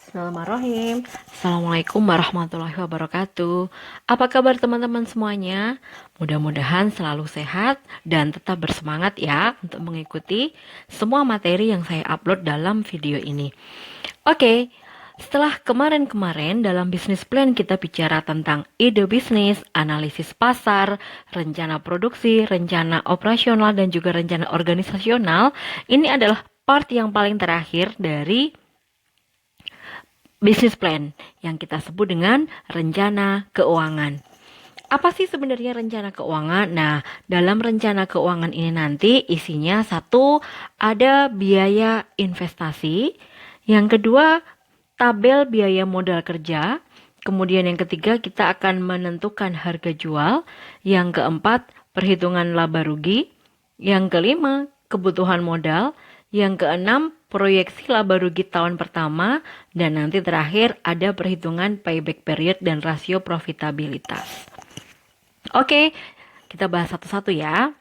Bismillahirrahmanirrahim. Assalamualaikum warahmatullahi wabarakatuh. Apa kabar teman-teman semuanya? Mudah-mudahan selalu sehat dan tetap bersemangat ya untuk mengikuti semua materi yang saya upload dalam video ini. Oke, setelah kemarin-kemarin dalam bisnis plan kita bicara tentang ide bisnis, analisis pasar, rencana produksi, rencana operasional, dan juga rencana organisasional, ini adalah part yang paling terakhir dari business plan yang kita sebut dengan rencana keuangan. Apa sih sebenarnya rencana keuangan? Nah, dalam rencana keuangan ini nanti isinya satu, ada biaya investasi, yang kedua, tabel biaya modal kerja, kemudian yang ketiga kita akan menentukan harga jual, yang keempat, perhitungan laba rugi, yang kelima, kebutuhan modal, yang keenam, proyeksi laba rugi tahun pertama, dan nanti terakhir ada perhitungan payback period dan rasio profitabilitas. Oke, kita bahas satu-satu ya.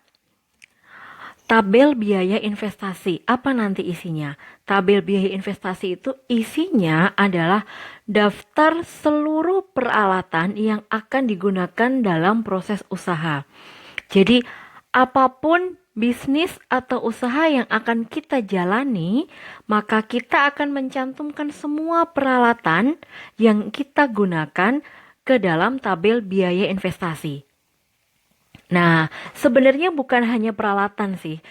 Tabel biaya investasi, apa nanti isinya? Tabel biaya investasi itu isinya adalah daftar seluruh peralatan yang akan digunakan dalam proses usaha. Jadi, apapun bisnis atau usaha yang akan kita jalani, maka kita akan mencantumkan semua peralatan yang kita gunakan ke dalam tabel biaya investasi. Nah, sebenarnya bukan hanya peralatan sih.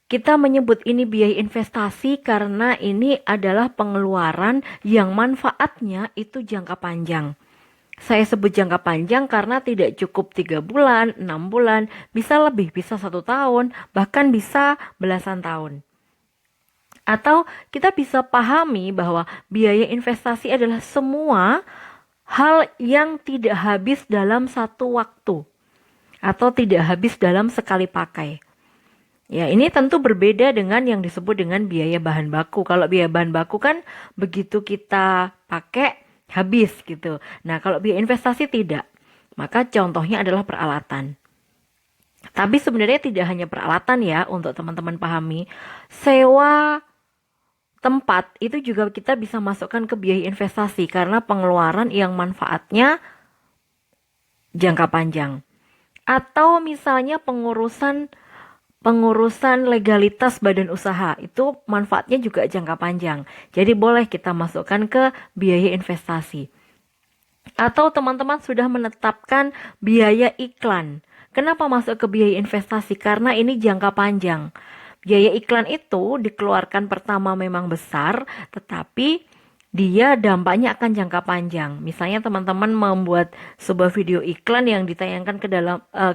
Kita menyebut ini biaya investasi karena ini adalah pengeluaran yang manfaatnya itu jangka panjang. Saya sebut jangka panjang karena tidak cukup 3 bulan, 6 bulan, bisa lebih, bisa 1 tahun, bahkan bisa belasan tahun. Atau kita bisa pahami bahwa biaya investasi adalah semua hal yang tidak habis dalam satu waktu atau tidak habis dalam sekali pakai. Ya, ini tentu berbeda dengan yang disebut dengan biaya bahan baku. Kalau biaya bahan baku kan begitu kita pakai habis gitu. Nah, kalau biaya investasi tidak. Maka contohnya adalah peralatan. Tapi sebenarnya tidak hanya peralatan ya untuk teman-teman pahami. Sewa tempat itu juga kita bisa masukkan ke biaya investasi karena pengeluaran yang manfaatnya jangka panjang. Atau misalnya pengurusan legalitas badan usaha itu manfaatnya juga jangka panjang. Jadi boleh kita masukkan ke biaya investasi. Atau teman-teman sudah menetapkan biaya iklan. Kenapa masuk ke biaya investasi? Karena ini jangka panjang. Biaya iklan itu dikeluarkan pertama memang besar, tetapi dia dampaknya akan jangka panjang. Misalnya teman-teman membuat sebuah video iklan yang ditayangkan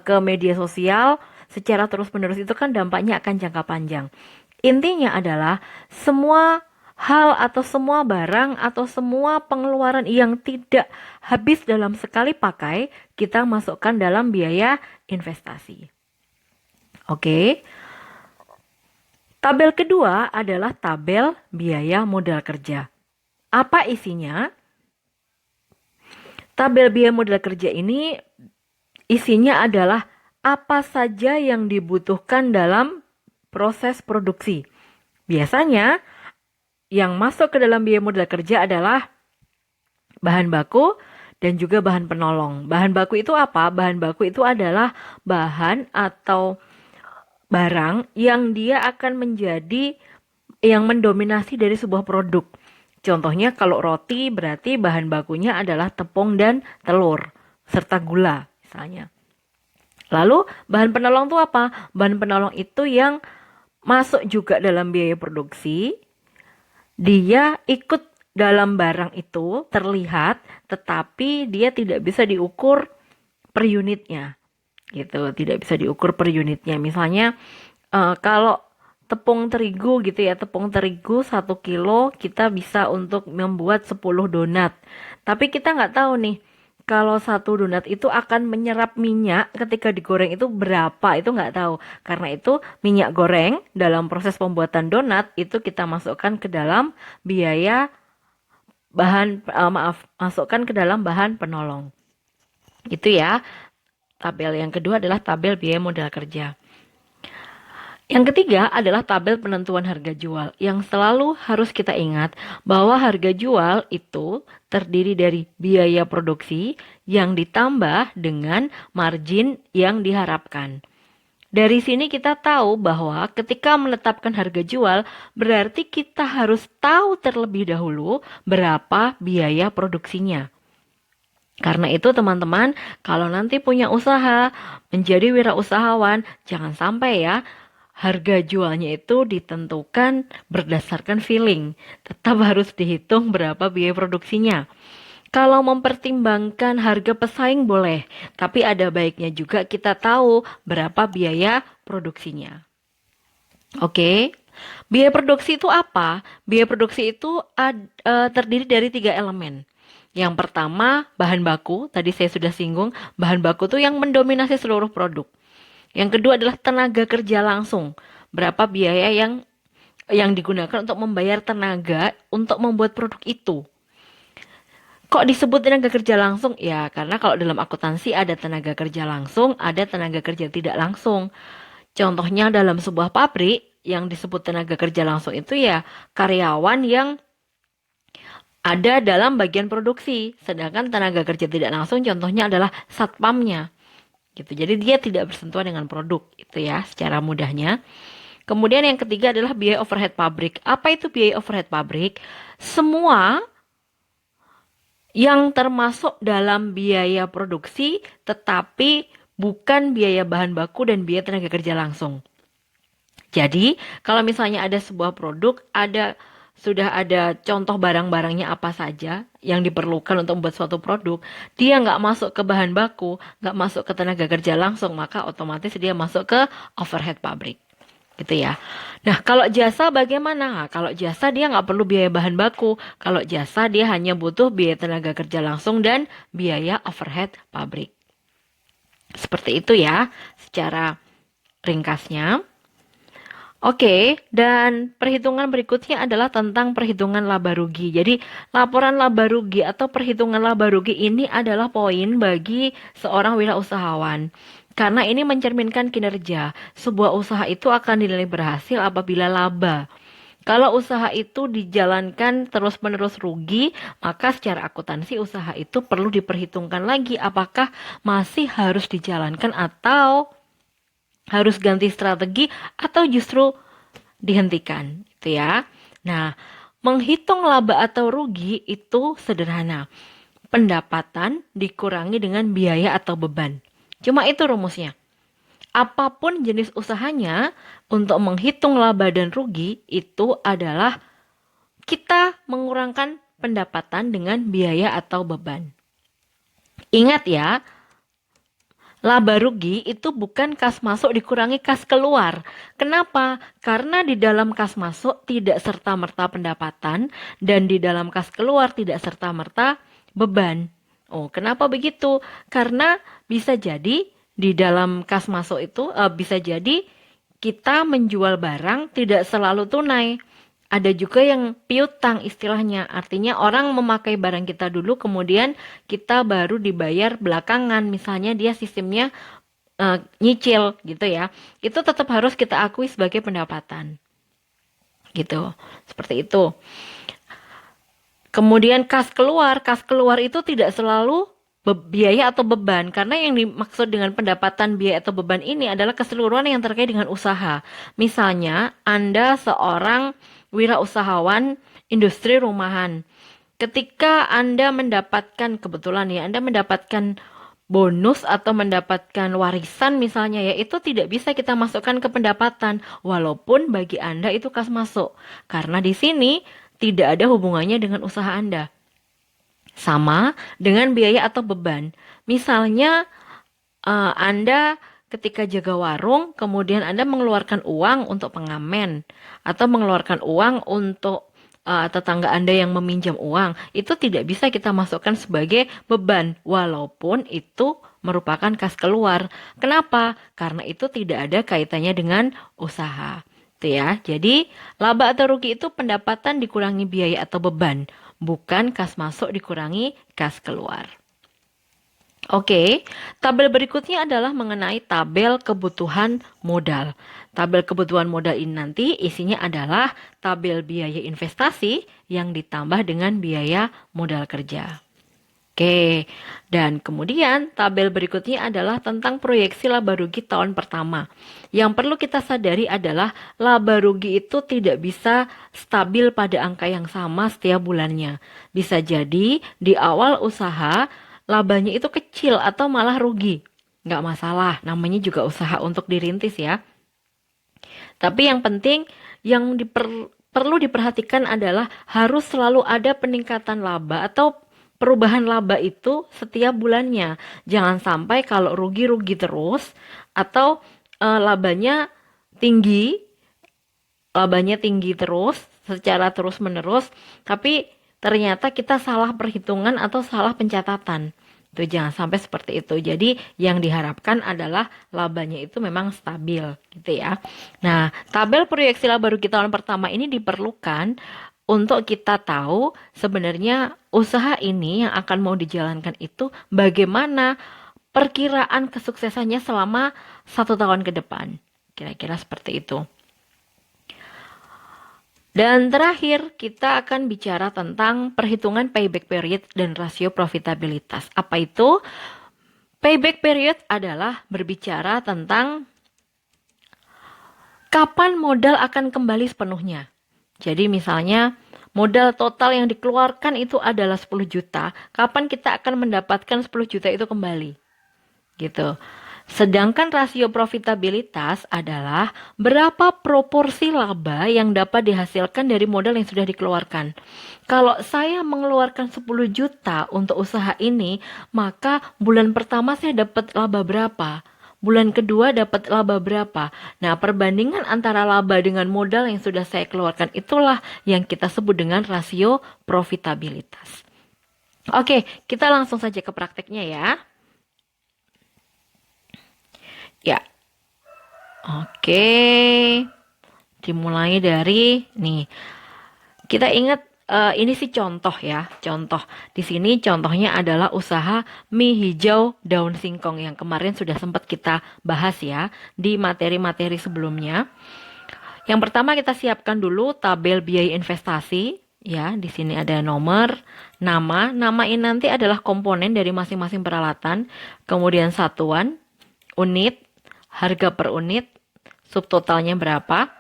ke media sosial secara terus-menerus, itu kan dampaknya akan jangka panjang. Intinya adalah semua hal atau semua barang atau semua pengeluaran yang tidak habis dalam sekali pakai, kita masukkan dalam biaya investasi. Oke. Tabel kedua adalah tabel biaya modal kerja. Apa isinya? Tabel biaya modal kerja ini isinya adalah apa saja yang dibutuhkan dalam proses produksi. Biasanya yang masuk ke dalam biaya modal kerja adalah bahan baku dan juga bahan penolong. Bahan baku itu apa? Bahan baku itu adalah bahan atau barang yang dia akan menjadi yang mendominasi dari sebuah produk. Contohnya kalau roti berarti bahan bakunya adalah tepung dan telur serta gula misalnya. Lalu bahan penolong itu apa? Bahan penolong itu yang masuk juga dalam biaya produksi. Dia ikut dalam barang itu terlihat, tetapi dia tidak bisa diukur per unitnya. Gitu, tidak bisa diukur per unitnya. Misalnya kalau tepung terigu gitu ya, tepung terigu 1 kilo kita bisa untuk membuat 10 donat. Tapi kita nggak tahu nih, kalau satu donat itu akan menyerap minyak ketika digoreng itu berapa, itu nggak tahu. Karena itu minyak goreng dalam proses pembuatan donat itu kita masukkan ke dalam biaya masukkan ke dalam bahan penolong. Itu ya. Tabel yang kedua adalah tabel biaya modal kerja. Yang ketiga adalah tabel penentuan harga jual. Yang selalu harus kita ingat bahwa harga jual itu terdiri dari biaya produksi yang ditambah dengan margin yang diharapkan. Dari sini kita tahu bahwa ketika menetapkan harga jual, berarti kita harus tahu terlebih dahulu berapa biaya produksinya. Karena itu teman-teman, kalau nanti punya usaha, menjadi wirausahawan, jangan sampai ya harga jualnya itu ditentukan berdasarkan feeling. Tetap harus dihitung berapa biaya produksinya. Kalau mempertimbangkan harga pesaing boleh, tapi ada baiknya juga kita tahu berapa biaya produksinya. Oke, biaya produksi itu apa? Biaya produksi itu terdiri dari 3 elemen. Yang pertama, bahan baku. Tadi saya sudah singgung, bahan baku itu yang mendominasi seluruh produk. Yang kedua adalah tenaga kerja langsung. Berapa biaya yang digunakan untuk membayar tenaga untuk membuat produk itu. Kok disebut tenaga kerja langsung? Ya, karena kalau dalam akuntansi ada tenaga kerja langsung, ada tenaga kerja tidak langsung. Contohnya dalam sebuah pabrik yang disebut tenaga kerja langsung itu ya karyawan yang ada dalam bagian produksi. Sedangkan tenaga kerja tidak langsung contohnya adalah satpamnya. Gitu. Jadi dia tidak bersentuhan dengan produk itu ya secara mudahnya. Kemudian yang ketiga adalah biaya overhead pabrik. Apa itu biaya overhead pabrik? Semua yang termasuk dalam biaya produksi tetapi bukan biaya bahan baku dan biaya tenaga kerja langsung. Jadi, kalau misalnya ada sebuah produk, sudah ada contoh barang-barangnya apa saja yang diperlukan untuk membuat suatu produk, dia nggak masuk ke bahan baku, nggak masuk ke tenaga kerja langsung, maka otomatis dia masuk ke overhead pabrik. Gitu ya. Nah, kalau jasa bagaimana? Kalau jasa dia nggak perlu biaya bahan baku. Kalau jasa dia hanya butuh biaya tenaga kerja langsung dan biaya overhead pabrik. Seperti itu ya, secara ringkasnya. Oke, dan perhitungan berikutnya adalah tentang perhitungan laba rugi. Jadi, laporan laba rugi atau perhitungan laba rugi ini adalah poin bagi seorang wirausahawan. Karena ini mencerminkan kinerja. Sebuah usaha itu akan dinilai berhasil apabila laba. Kalau usaha itu dijalankan terus-menerus rugi, maka secara akuntansi usaha itu perlu diperhitungkan lagi apakah masih harus dijalankan atau harus ganti strategi atau justru dihentikan, gitu ya. Nah, menghitung laba atau rugi itu sederhana. Pendapatan dikurangi dengan biaya atau beban. Cuma itu rumusnya. Apapun jenis usahanya, untuk menghitung laba dan rugi itu adalah kita mengurangkan pendapatan dengan biaya atau beban. Ingat ya, laba rugi itu bukan kas masuk dikurangi kas keluar. Kenapa? Karena di dalam kas masuk tidak serta-merta pendapatan dan di dalam kas keluar tidak serta-merta beban. Oh, kenapa begitu? Karena bisa jadi di dalam kas masuk itu bisa jadi kita menjual barang tidak selalu tunai. Ada juga yang piutang istilahnya, artinya orang memakai barang kita dulu kemudian kita baru dibayar belakangan, misalnya dia sistemnya nyicil gitu ya. Itu tetap harus kita akui sebagai pendapatan. Gitu. Seperti itu. Kemudian kas keluar itu tidak selalu biaya atau beban, karena yang dimaksud dengan pendapatan biaya atau beban ini adalah keseluruhan yang terkait dengan usaha. Misalnya, Anda seorang wirausahawan industri rumahan. Ketika Anda mendapatkan, kebetulan ya, Anda mendapatkan bonus atau mendapatkan warisan misalnya ya, itu tidak bisa kita masukkan ke pendapatan, walaupun bagi Anda itu kas masuk. Karena di sini tidak ada hubungannya dengan usaha Anda. Sama dengan biaya atau beban. Misalnya Anda ketika jaga warung, kemudian Anda mengeluarkan uang untuk pengamen atau mengeluarkan uang untuk tetangga Anda yang meminjam uang, itu tidak bisa kita masukkan sebagai beban, walaupun itu merupakan kas keluar. Kenapa? Karena itu tidak ada kaitannya dengan usaha. Itu ya. Jadi, laba atau rugi itu pendapatan dikurangi biaya atau beban, bukan kas masuk dikurangi kas keluar. Oke, tabel berikutnya adalah mengenai tabel kebutuhan modal. Tabel kebutuhan modal ini nanti isinya adalah tabel biaya investasi yang ditambah dengan biaya modal kerja. Oke, dan kemudian tabel berikutnya adalah tentang proyeksi laba rugi tahun pertama. Yang perlu kita sadari adalah laba rugi itu tidak bisa stabil pada angka yang sama setiap bulannya. Bisa jadi di awal usaha labanya itu kecil atau malah rugi. Nggak masalah, namanya juga usaha untuk dirintis ya. Tapi yang penting yang perlu diperhatikan adalah harus selalu ada peningkatan laba atau perubahan laba itu setiap bulannya. Jangan sampai kalau rugi-rugi terus atau tinggi, labanya tinggi terus secara terus-menerus, tapi ternyata kita salah perhitungan atau salah pencatatan. Itu jangan sampai seperti itu. Jadi yang diharapkan adalah labanya itu memang stabil gitu ya. Nah, tabel proyeksi laba rugi tahun pertama ini diperlukan untuk kita tahu sebenarnya usaha ini yang akan mau dijalankan itu bagaimana perkiraan kesuksesannya selama 1 tahun ke depan. Kira-kira seperti itu. Dan terakhir, kita akan bicara tentang perhitungan payback period dan rasio profitabilitas. Apa itu? Payback period adalah berbicara tentang kapan modal akan kembali sepenuhnya. Jadi misalnya modal total yang dikeluarkan itu adalah 10 juta, kapan kita akan mendapatkan 10 juta itu kembali? Gitu. Sedangkan rasio profitabilitas adalah berapa proporsi laba yang dapat dihasilkan dari modal yang sudah dikeluarkan. Kalau saya mengeluarkan 10 juta untuk usaha ini, maka bulan pertama saya dapat laba berapa? Bulan kedua dapat laba berapa? Nah, perbandingan antara laba dengan modal yang sudah saya keluarkan itulah yang kita sebut dengan rasio profitabilitas. Oke, kita langsung saja ke prakteknya ya. Ya, oke. Dimulai dari nih. Kita ingat ini sih contoh ya, contoh. Di sini contohnya adalah usaha mie hijau daun singkong yang kemarin sudah sempat kita bahas ya di materi-materi sebelumnya. Yang pertama kita siapkan dulu tabel biaya investasi ya. Di sini ada nomor, nama ini nanti adalah komponen dari masing-masing peralatan, kemudian satuan, unit, harga per unit, subtotalnya berapa.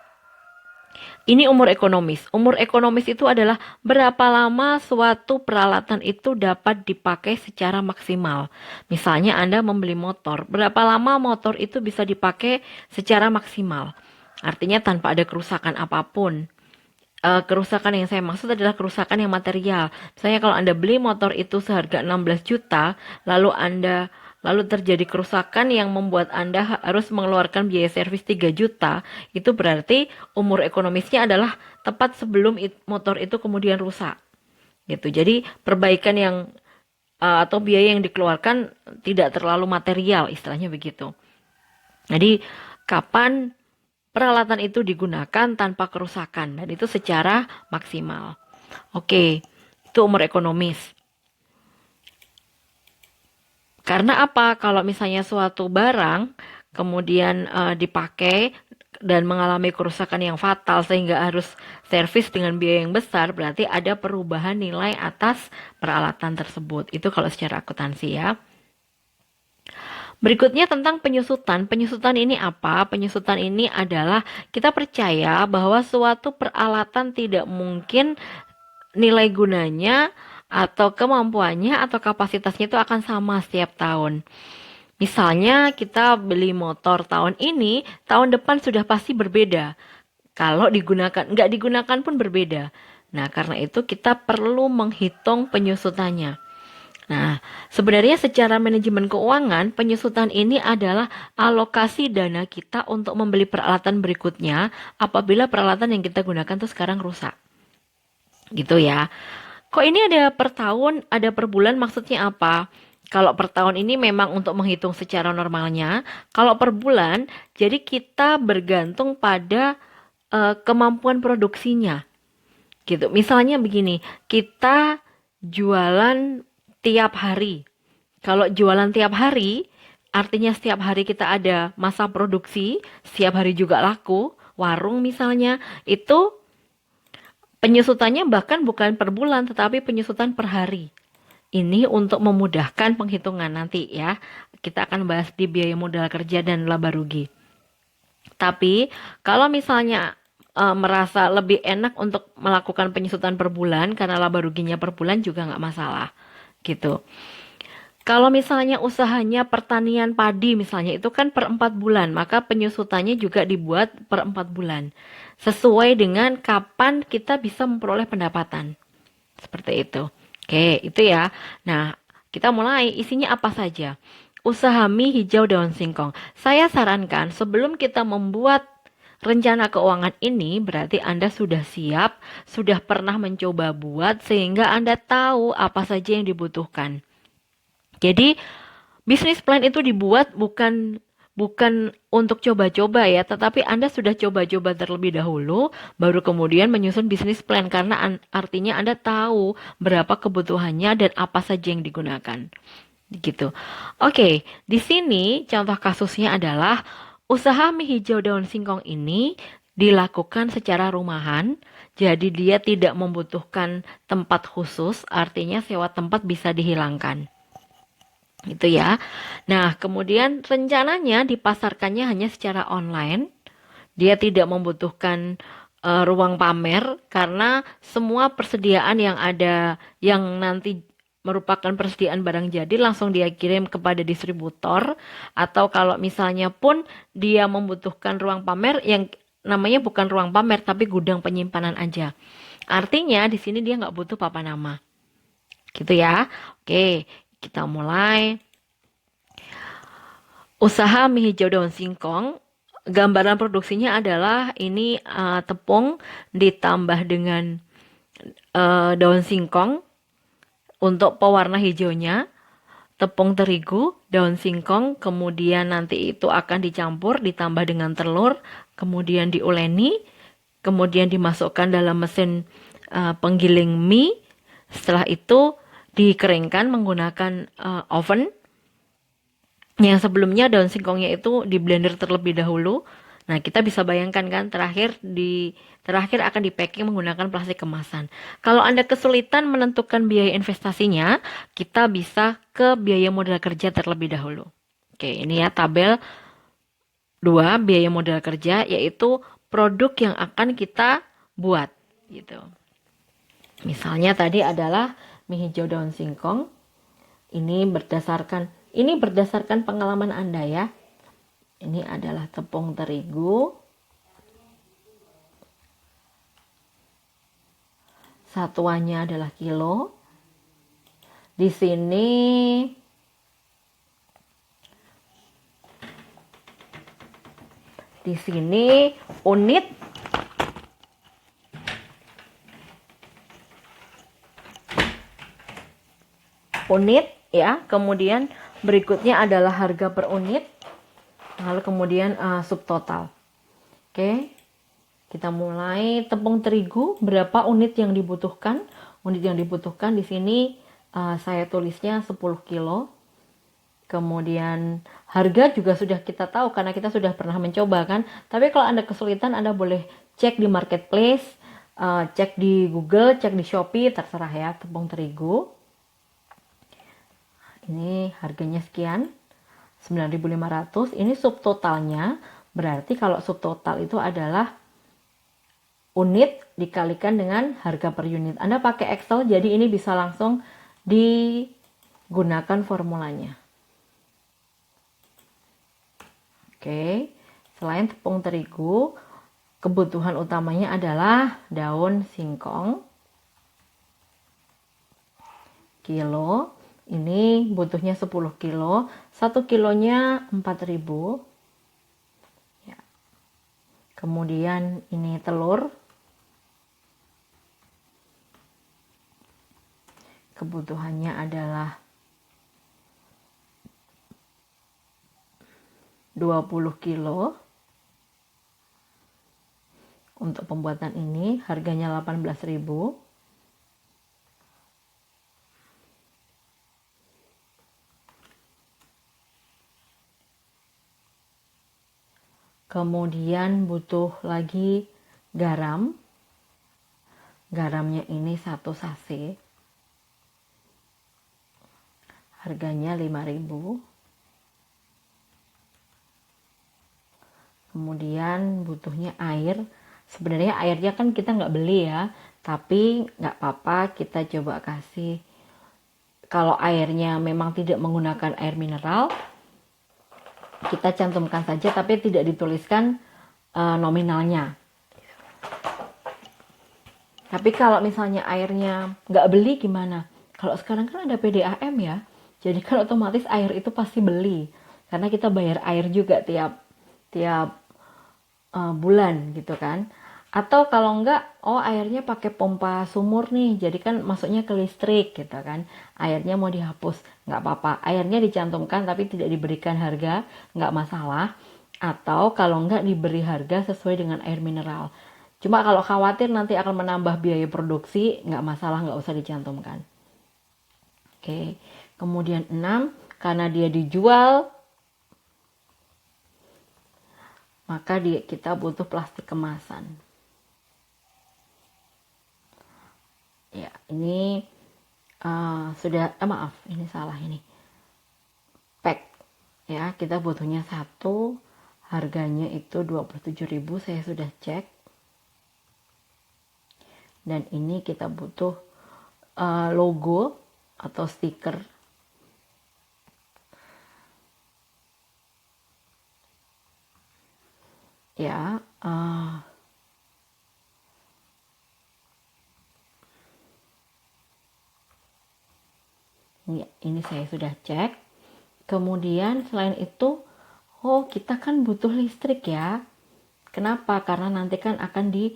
Ini umur ekonomis. Umur ekonomis itu adalah berapa lama suatu peralatan itu dapat dipakai secara maksimal. Misalnya Anda membeli motor, berapa lama motor itu bisa dipakai secara maksimal. Artinya tanpa ada kerusakan apapun. Kerusakan yang saya maksud adalah kerusakan yang material. Misalnya kalau Anda beli motor itu seharga 16 juta, lalu terjadi kerusakan yang membuat Anda harus mengeluarkan biaya servis 3 juta, itu berarti umur ekonomisnya adalah tepat sebelum motor itu kemudian rusak. Gitu. Jadi perbaikan yang atau biaya yang dikeluarkan tidak terlalu material, istilahnya begitu. Jadi kapan peralatan itu digunakan tanpa kerusakan dan itu secara maksimal. Oke, itu umur ekonomis. Karena apa? Kalau misalnya suatu barang kemudian dipakai dan mengalami kerusakan yang fatal sehingga harus servis dengan biaya yang besar, berarti ada perubahan nilai atas peralatan tersebut. Itu kalau secara akuntansi ya. Berikutnya tentang penyusutan. Penyusutan ini apa? Penyusutan ini adalah kita percaya bahwa suatu peralatan tidak mungkin nilai gunanya atau kemampuannya atau kapasitasnya itu akan sama setiap tahun. Misalnya kita beli motor tahun ini, tahun depan sudah pasti berbeda. Kalau digunakan, nggak digunakan pun berbeda. Nah, karena itu kita perlu menghitung penyusutannya. Nah, sebenarnya secara manajemen keuangan, penyusutan ini adalah alokasi dana kita untuk membeli peralatan berikutnya apabila peralatan yang kita gunakan tuh sekarang rusak. Gitu ya. Kok ini ada per tahun, ada per bulan, maksudnya apa? Kalau per tahun ini memang untuk menghitung secara normalnya, kalau per bulan, jadi kita bergantung pada kemampuan produksinya. Gitu. Misalnya begini, kita jualan tiap hari. Kalau jualan tiap hari, artinya setiap hari kita ada masa produksi, setiap hari juga laku, warung misalnya, itu penyusutannya bahkan bukan per bulan, tetapi penyusutan per hari. Ini untuk memudahkan penghitungan nanti ya. Kita akan bahas di biaya modal kerja dan laba rugi. Tapi kalau misalnya merasa lebih enak untuk melakukan penyusutan per bulan karena laba ruginya per bulan juga nggak masalah gitu. Kalau misalnya usahanya pertanian padi misalnya itu kan per 4 bulan, maka penyusutannya juga dibuat per 4 bulan. Sesuai dengan kapan kita bisa memperoleh pendapatan. Seperti itu. Oke, itu ya. Nah, kita mulai isinya apa saja. Usaha mie hijau daun singkong. Saya sarankan sebelum kita membuat rencana keuangan ini berarti Anda sudah siap, sudah pernah mencoba buat sehingga Anda tahu apa saja yang dibutuhkan. Jadi bisnis plan itu dibuat bukan bukan untuk coba-coba ya, tetapi Anda sudah coba-coba terlebih dahulu, baru kemudian menyusun bisnis plan karena artinya Anda tahu berapa kebutuhannya dan apa saja yang digunakan. Gitu. Oke, di sini contoh kasusnya adalah usaha mie hijau daun singkong ini dilakukan secara rumahan, jadi dia tidak membutuhkan tempat khusus, artinya sewa tempat bisa dihilangkan. Gitu ya. Nah, kemudian rencananya dipasarkannya hanya secara online. Dia tidak membutuhkan ruang pamer karena semua persediaan yang ada yang nanti merupakan persediaan barang jadi langsung dia kirim kepada distributor, atau kalau misalnya pun dia membutuhkan ruang pamer yang namanya bukan ruang pamer tapi gudang penyimpanan aja. Artinya di sini dia nggak butuh papan nama. Gitu ya. Oke, kita mulai. Usaha mie hijau daun singkong, gambaran produksinya adalah ini tepung ditambah dengan daun singkong untuk pewarna hijaunya, tepung terigu, daun singkong, kemudian nanti itu akan dicampur ditambah dengan telur, kemudian diuleni, kemudian dimasukkan dalam mesin penggiling mie. Setelah itu dikeringkan menggunakan oven. Yang sebelumnya daun singkongnya itu di blender terlebih dahulu. Nah, kita bisa bayangkan kan terakhir akan di packing menggunakan plastik kemasan. Kalau Anda kesulitan menentukan biaya investasinya, kita bisa ke biaya modal kerja terlebih dahulu. Oke, ini ya tabel 2 biaya modal kerja, yaitu produk yang akan kita buat gitu. Misalnya tadi adalah mie hijau daun singkong. Ini berdasarkan pengalaman Anda ya. Ini adalah tepung terigu. Satuannya adalah kilo. Di sini unit ya. Kemudian berikutnya adalah harga per unit, lalu kemudian subtotal. Oke, kita mulai. Tepung terigu berapa unit yang dibutuhkan? Unit yang dibutuhkan di sini saya tulisnya 10 kilo. Kemudian harga juga sudah kita tahu karena kita sudah pernah mencoba kan. Tapi kalau Anda kesulitan, Anda boleh cek di marketplace, cek di Google, cek di Shopee, terserah ya. Tepung terigu ini harganya sekian, 9.500. Ini subtotalnya, berarti kalau subtotal itu adalah unit dikalikan dengan harga per unit. Anda pakai Excel, jadi ini bisa langsung digunakan formulanya. Oke, selain tepung terigu, kebutuhan utamanya adalah daun singkong kilo. Ini butuhnya 10 kilo. 1 kilonya 4.000. Ya. Kemudian ini telur. Kebutuhannya adalah 20 kilo. Untuk pembuatan ini harganya 18.000. Kemudian butuh lagi garam. Garamnya ini 1 sachet. Harganya 5.000. Kemudian butuhnya air. Sebenarnya airnya kan kita nggak beli ya, tapi nggak apa-apa, kita coba kasih. Kalau airnya memang tidak menggunakan air mineral, kita cantumkan saja, tapi tidak dituliskan nominalnya. Tapi kalau misalnya airnya nggak beli gimana? Kalau sekarang kan ada PDAM ya, jadi kan otomatis air itu pasti beli, karena kita bayar air juga tiap bulan gitu kan. Atau kalau enggak, oh airnya pakai pompa sumur nih, jadi kan masuknya ke listrik gitu kan. Airnya mau dihapus, nggak apa-apa. Airnya dicantumkan tapi tidak diberikan harga, nggak masalah. Atau kalau enggak diberi harga sesuai dengan air mineral. Cuma kalau khawatir nanti akan menambah biaya produksi, nggak masalah, nggak usah dicantumkan. Oke, kemudian 6, karena dia dijual, maka kita butuh plastik kemasan. Ya, ini maaf, ini salah ini. Pack, ya, kita butuhnya 1, harganya itu 27.000, saya sudah cek. Dan ini kita butuh logo atau stiker. Ya, ini saya sudah cek. Kemudian selain itu, oh kita kan butuh listrik ya. Kenapa? Karena nanti kan akan di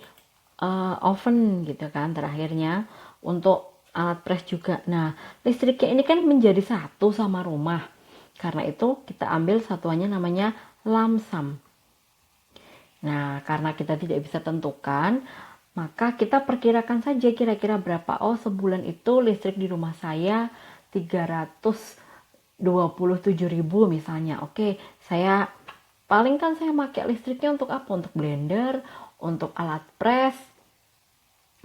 oven gitu kan terakhirnya, untuk alat press juga. Nah, listriknya ini kan menjadi satu sama rumah. Karena itu kita ambil satuannya namanya lamsam. Nah, karena kita tidak bisa tentukan, maka kita perkirakan saja kira-kira berapa. Oh, sebulan itu listrik di rumah saya 327.000 misalnya. Oke, saya paling kan saya pakai listriknya untuk apa? Untuk blender, untuk alat press,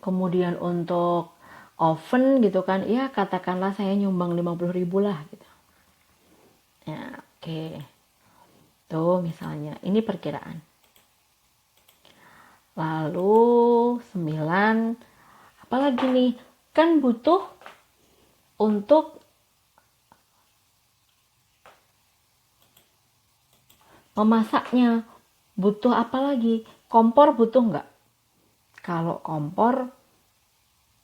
kemudian untuk oven gitu kan. Ya, katakanlah saya nyumbang 50.000 lah gitu. Ya, oke. Tuh misalnya, ini perkiraan. Lalu 9, apalagi nih? Kan butuh untuk memasaknya. Butuh apa lagi? Kompor butuh nggak? Kalau kompor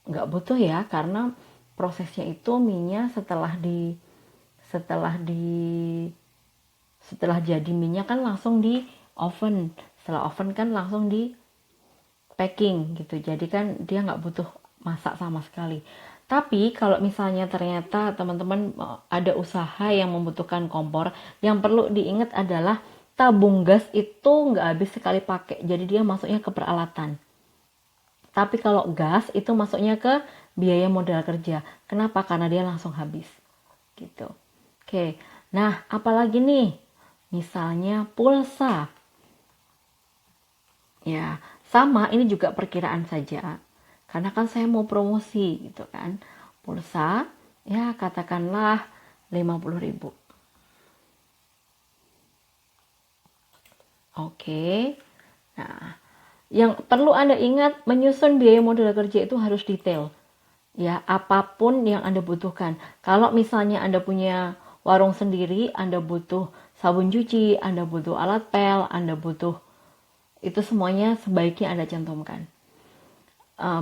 nggak butuh ya, karena prosesnya itu minyak setelah jadi minyak kan langsung di oven. Setelah oven kan langsung di packing gitu, jadi kan dia nggak butuh masak sama sekali. Tapi kalau misalnya ternyata teman-teman ada usaha yang membutuhkan kompor, yang perlu diingat adalah tabung gas itu nggak habis sekali pakai, jadi dia masuknya ke peralatan. Tapi kalau gas itu masuknya ke biaya modal kerja. Kenapa? Karena dia langsung habis gitu. Oke, nah apalagi nih, misalnya pulsa ya. Sama, ini juga perkiraan saja. Karena kan saya mau promosi gitu kan. Pulsa, ya katakanlah 50.000. Oke. Nah, yang perlu Anda ingat, menyusun biaya modal kerja itu harus detail. Ya, apapun yang Anda butuhkan. Kalau misalnya Anda punya warung sendiri, Anda butuh sabun cuci, Anda butuh alat pel, Anda butuh, itu semuanya sebaiknya Anda cantumkan.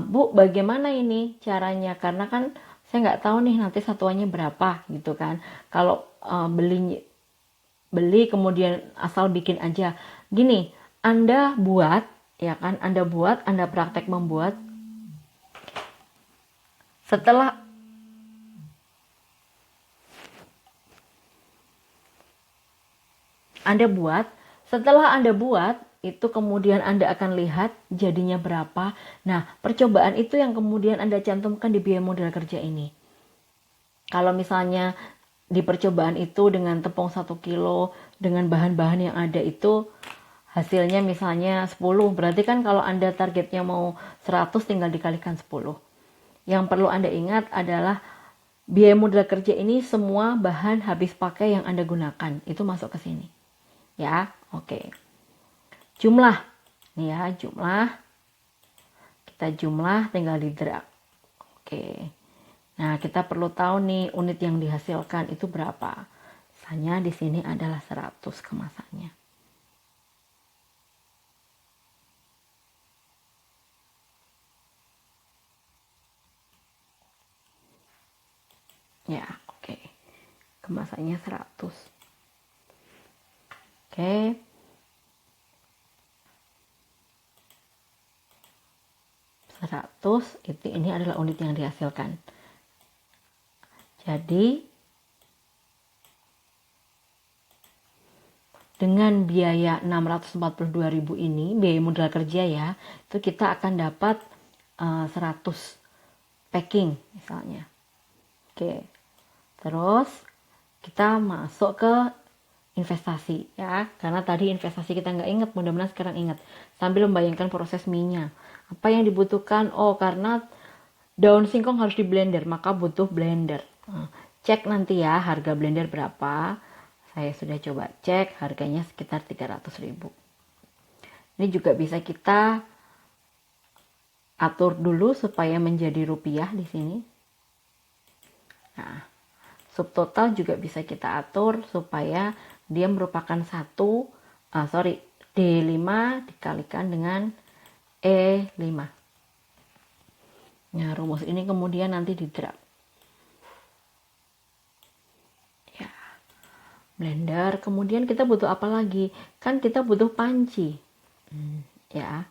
Bu, bagaimana ini caranya? Karena kan saya nggak tahu nih nanti satuannya berapa gitu kan. Kalau beli kemudian asal bikin aja. Gini, Anda buat, ya kan? Anda praktek membuat. Setelah Anda buat, itu kemudian Anda akan lihat jadinya berapa. Nah, percobaan itu yang kemudian Anda cantumkan di biaya modal kerja ini. Kalau misalnya di percobaan itu dengan tepung 1 kilo, dengan bahan-bahan yang ada itu hasilnya misalnya 10, berarti kan kalau Anda targetnya mau 100 tinggal dikalikan 10. Yang perlu Anda ingat adalah biaya modal kerja ini semua bahan habis pakai yang Anda gunakan, itu masuk ke sini. Ya, oke. Jumlah. Nih ya, jumlah. Kita jumlah tinggal di drag. Oke. Nah, kita perlu tahu nih unit yang dihasilkan itu berapa. Misalnya di sini adalah 100 kemasannya. Ya, oke. Kemasannya 100. Oke. Itu ini adalah unit yang dihasilkan. Jadi dengan biaya 642.000 ini, biaya modal kerja ya, itu kita akan dapat 100 packing misalnya. Oke. Terus kita masuk ke investasi ya, karena tadi investasi kita nggak inget, mudah-mudahan sekarang ingat sambil membayangkan proses minyak. Apa yang dibutuhkan? Oh, karena daun singkong harus di blender, maka butuh blender. Cek nanti ya harga blender berapa. Saya sudah coba cek, harganya sekitar 300.000. Ini juga bisa kita atur dulu supaya menjadi rupiah di sini. Nah, subtotal juga bisa kita atur supaya dia merupakan D5 dikalikan dengan E5. Nah, rumus ini kemudian nanti di drag. Ya. Blender, kemudian kita butuh apa lagi? Kan kita butuh panci. Ya.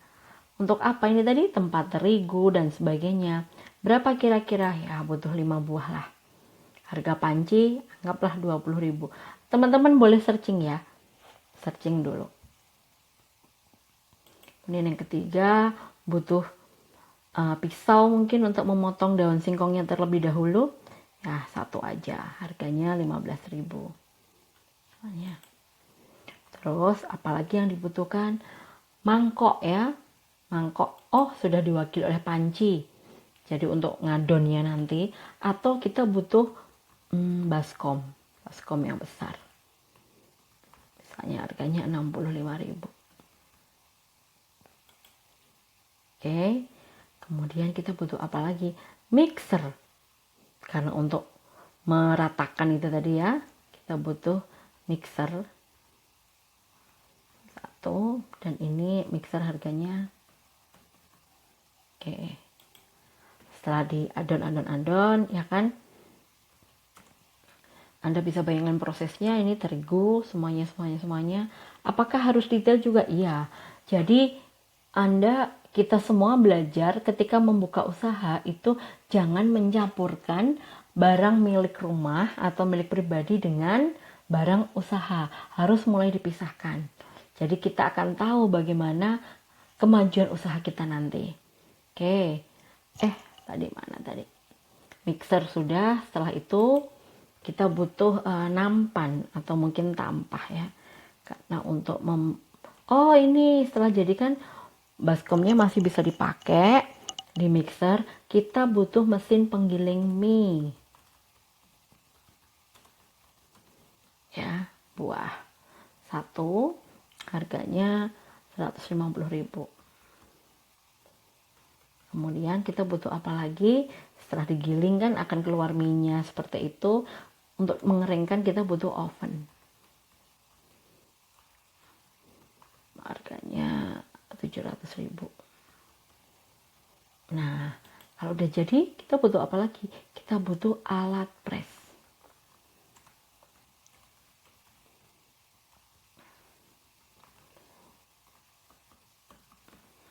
Untuk apa ini tadi? Tempat terigu dan sebagainya. Berapa kira-kira? Ya, butuh 5 buah lah. Harga panci anggaplah 20.000. Teman-teman boleh searching ya. Searching dulu. Kemudian yang ketiga, butuh pisau mungkin untuk memotong daun singkongnya terlebih dahulu. Ya, satu aja. Harganya 15.000. Terus apalagi yang dibutuhkan? Mangkok ya. Mangkok. Oh, sudah diwakili oleh panci. Jadi untuk ngadonnya nanti. Atau kita butuh baskom. Baskom yang besar. Misalnya harganya 65.000. Oke. Kemudian kita butuh apa lagi? Mixer. Karena untuk meratakan itu tadi ya, kita butuh mixer. Satu. Dan ini mixer harganya. Oke. Setelah di adon ya kan, Anda bisa bayangkan prosesnya. Ini terigu semuanya. Apakah harus detail juga? Iya. Jadi kita semua belajar ketika membuka usaha itu jangan mencampurkan barang milik rumah atau milik pribadi dengan barang usaha. Harus mulai dipisahkan. Jadi kita akan tahu bagaimana kemajuan usaha kita nanti. Oke. Tadi mana tadi? Mixer sudah. Setelah itu kita butuh nampan atau mungkin tampah ya. Karena untuk ini setelah jadikan baskomnya masih bisa dipakai di mixer. Kita butuh mesin penggiling mie. Ya, buah. Satu. Harganya 150.000. Kemudian kita butuh apa lagi? Setelah digiling kan akan keluar minyak seperti itu. Untuk mengeringkan kita butuh oven. Harganya 700.000. Nah, kalau udah jadi kita butuh apa lagi? Kita butuh alat press.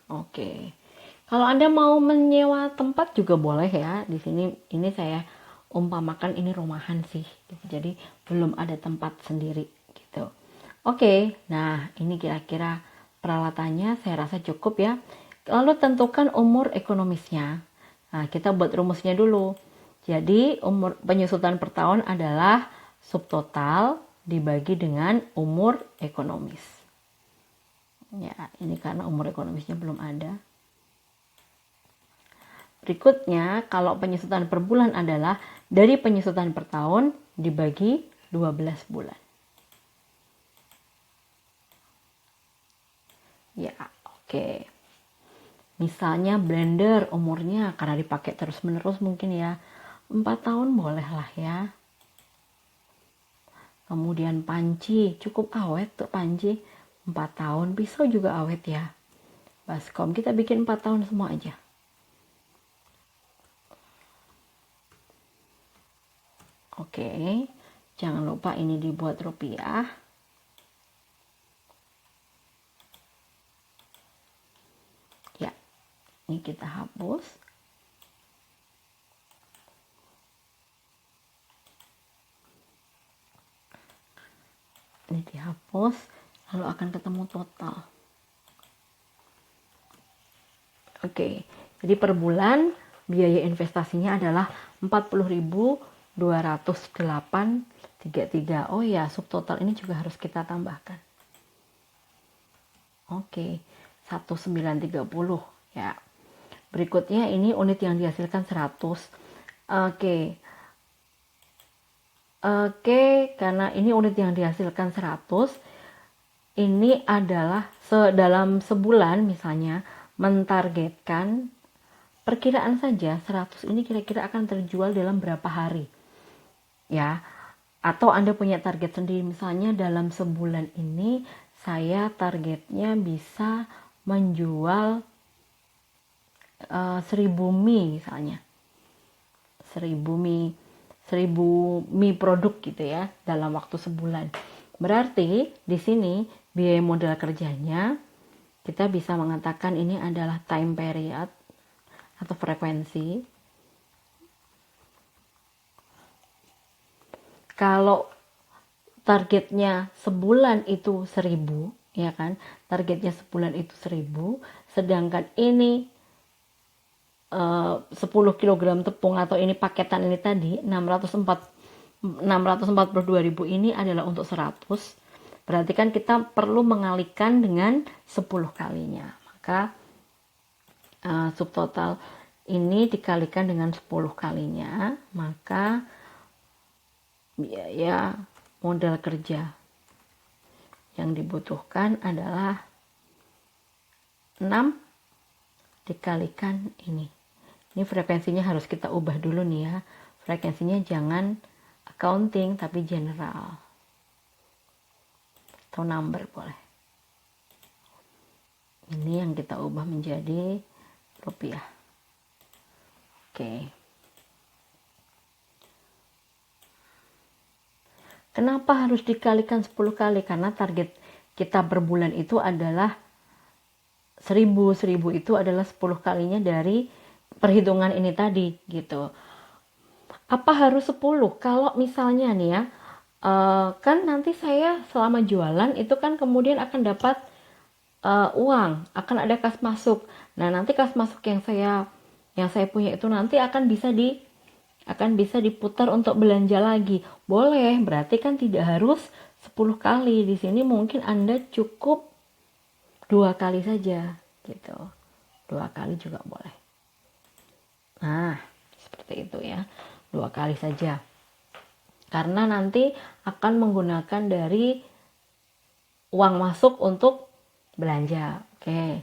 Oke. Kalau Anda mau menyewa tempat juga boleh ya. Di sini ini saya umpamakan ini rumahan sih. Jadi belum ada tempat sendiri gitu. Oke. Nah, ini kira-kira peralatannya saya rasa cukup ya. Lalu tentukan umur ekonomisnya. Nah, kita buat rumusnya dulu. Jadi umur penyusutan per tahun adalah subtotal dibagi dengan umur ekonomis. Ya, ini karena umur ekonomisnya belum ada. Berikutnya, kalau penyusutan per bulan adalah dari penyusutan per tahun dibagi 12 bulan. Ya, oke. Misalnya blender umurnya karena dipakai terus-menerus mungkin ya 4 tahun boleh lah ya. Kemudian panci, cukup awet tuh panci 4 tahun, pisau juga awet ya. Baskom kita bikin 4 tahun semua aja. Oke, jangan lupa ini dibuat rupiah. Ya, ini kita hapus. Ini dihapus, lalu akan ketemu total. Oke, jadi per bulan biaya investasinya adalah 40.208,33. Oh ya, subtotal ini juga harus kita tambahkan. Oke, 1930 ya. Berikutnya ini unit yang dihasilkan 100. Oke. Karena ini unit yang dihasilkan 100, ini adalah dalam sebulan misalnya mentargetkan perkiraan saja 100 ini kira-kira akan terjual dalam berapa hari. Ya. Atau Anda punya target sendiri, misalnya dalam sebulan ini saya targetnya bisa menjual 1000 mie misalnya. 1000 mie produk gitu ya dalam waktu sebulan. Berarti di sini biaya modal kerjanya kita bisa mengatakan ini adalah time period atau frekuensi. Kalau targetnya sebulan itu 1000, ya kan? Targetnya sebulan itu 1000, sedangkan ini 10 kg tepung atau ini paketan ini tadi 642.000 ini adalah untuk 100. Berarti kan kita perlu mengalikan dengan 10 kalinya. Maka subtotal ini dikalikan dengan 10 kalinya, maka biaya modal kerja yang dibutuhkan adalah 6 dikalikan ini. Ini frekuensinya harus kita ubah dulu nih ya. Frekuensinya jangan accounting tapi general. Atau number boleh. Ini yang kita ubah menjadi rupiah. Oke. Kenapa harus dikalikan 10 kali? Karena target kita per bulan itu adalah 1000 itu adalah 10 kalinya dari perhitungan ini tadi gitu. Apa harus 10? Kalau misalnya nih ya, kan nanti saya selama jualan itu kan kemudian akan dapat uang, akan ada kas masuk. Nah, nanti kas masuk yang saya punya itu nanti akan bisa diputar untuk belanja lagi. Boleh, berarti kan tidak harus 10 kali. Di sini mungkin Anda cukup 2 kali saja gitu. 2 kali juga boleh. Nah, seperti itu ya. 2 kali saja. Karena nanti akan menggunakan dari uang masuk untuk belanja. Oke.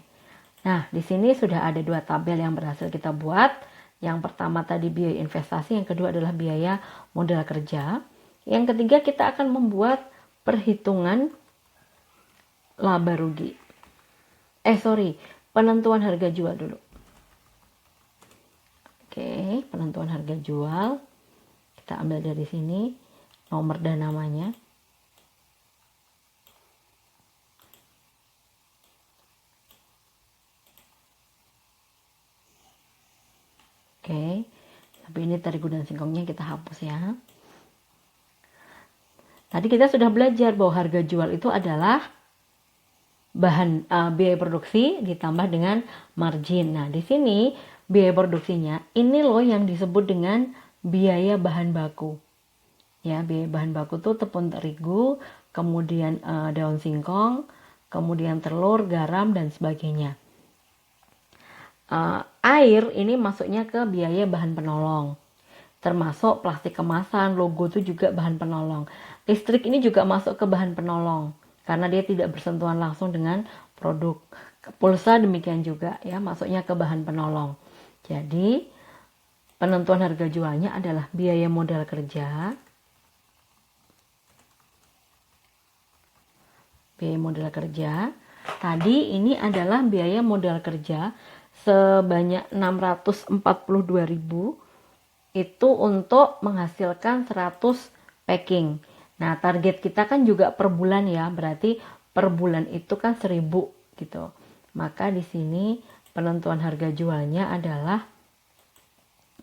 Nah, di sini sudah ada 2 tabel yang berhasil kita buat. Yang pertama tadi biaya investasi, yang kedua adalah biaya modal kerja. Yang ketiga kita akan membuat perhitungan laba rugi. Penentuan harga jual dulu. Oke, penentuan harga jual. Kita ambil dari sini nomor dan namanya. Oke, tapi ini terigu dan singkongnya kita hapus ya. Tadi kita sudah belajar bahwa harga jual itu adalah bahan biaya produksi ditambah dengan margin. Nah, di sini biaya produksinya ini loh yang disebut dengan biaya bahan baku. Ya, biaya bahan baku tuh tepung terigu, kemudian daun singkong, kemudian telur, garam, dan sebagainya. Air ini masuknya ke biaya bahan penolong, termasuk plastik kemasan, logo itu juga bahan penolong. Listrik ini juga masuk ke bahan penolong karena dia tidak bersentuhan langsung dengan produk. Pulsa demikian juga ya, masuknya ke bahan penolong. Jadi penentuan harga jualnya adalah biaya modal kerja, tadi ini adalah biaya modal kerja sebanyak 642.000 itu untuk menghasilkan 100 packing. Nah, target kita kan juga per bulan ya, berarti per bulan itu kan 1.000 gitu. Maka di sini penentuan harga jualnya adalah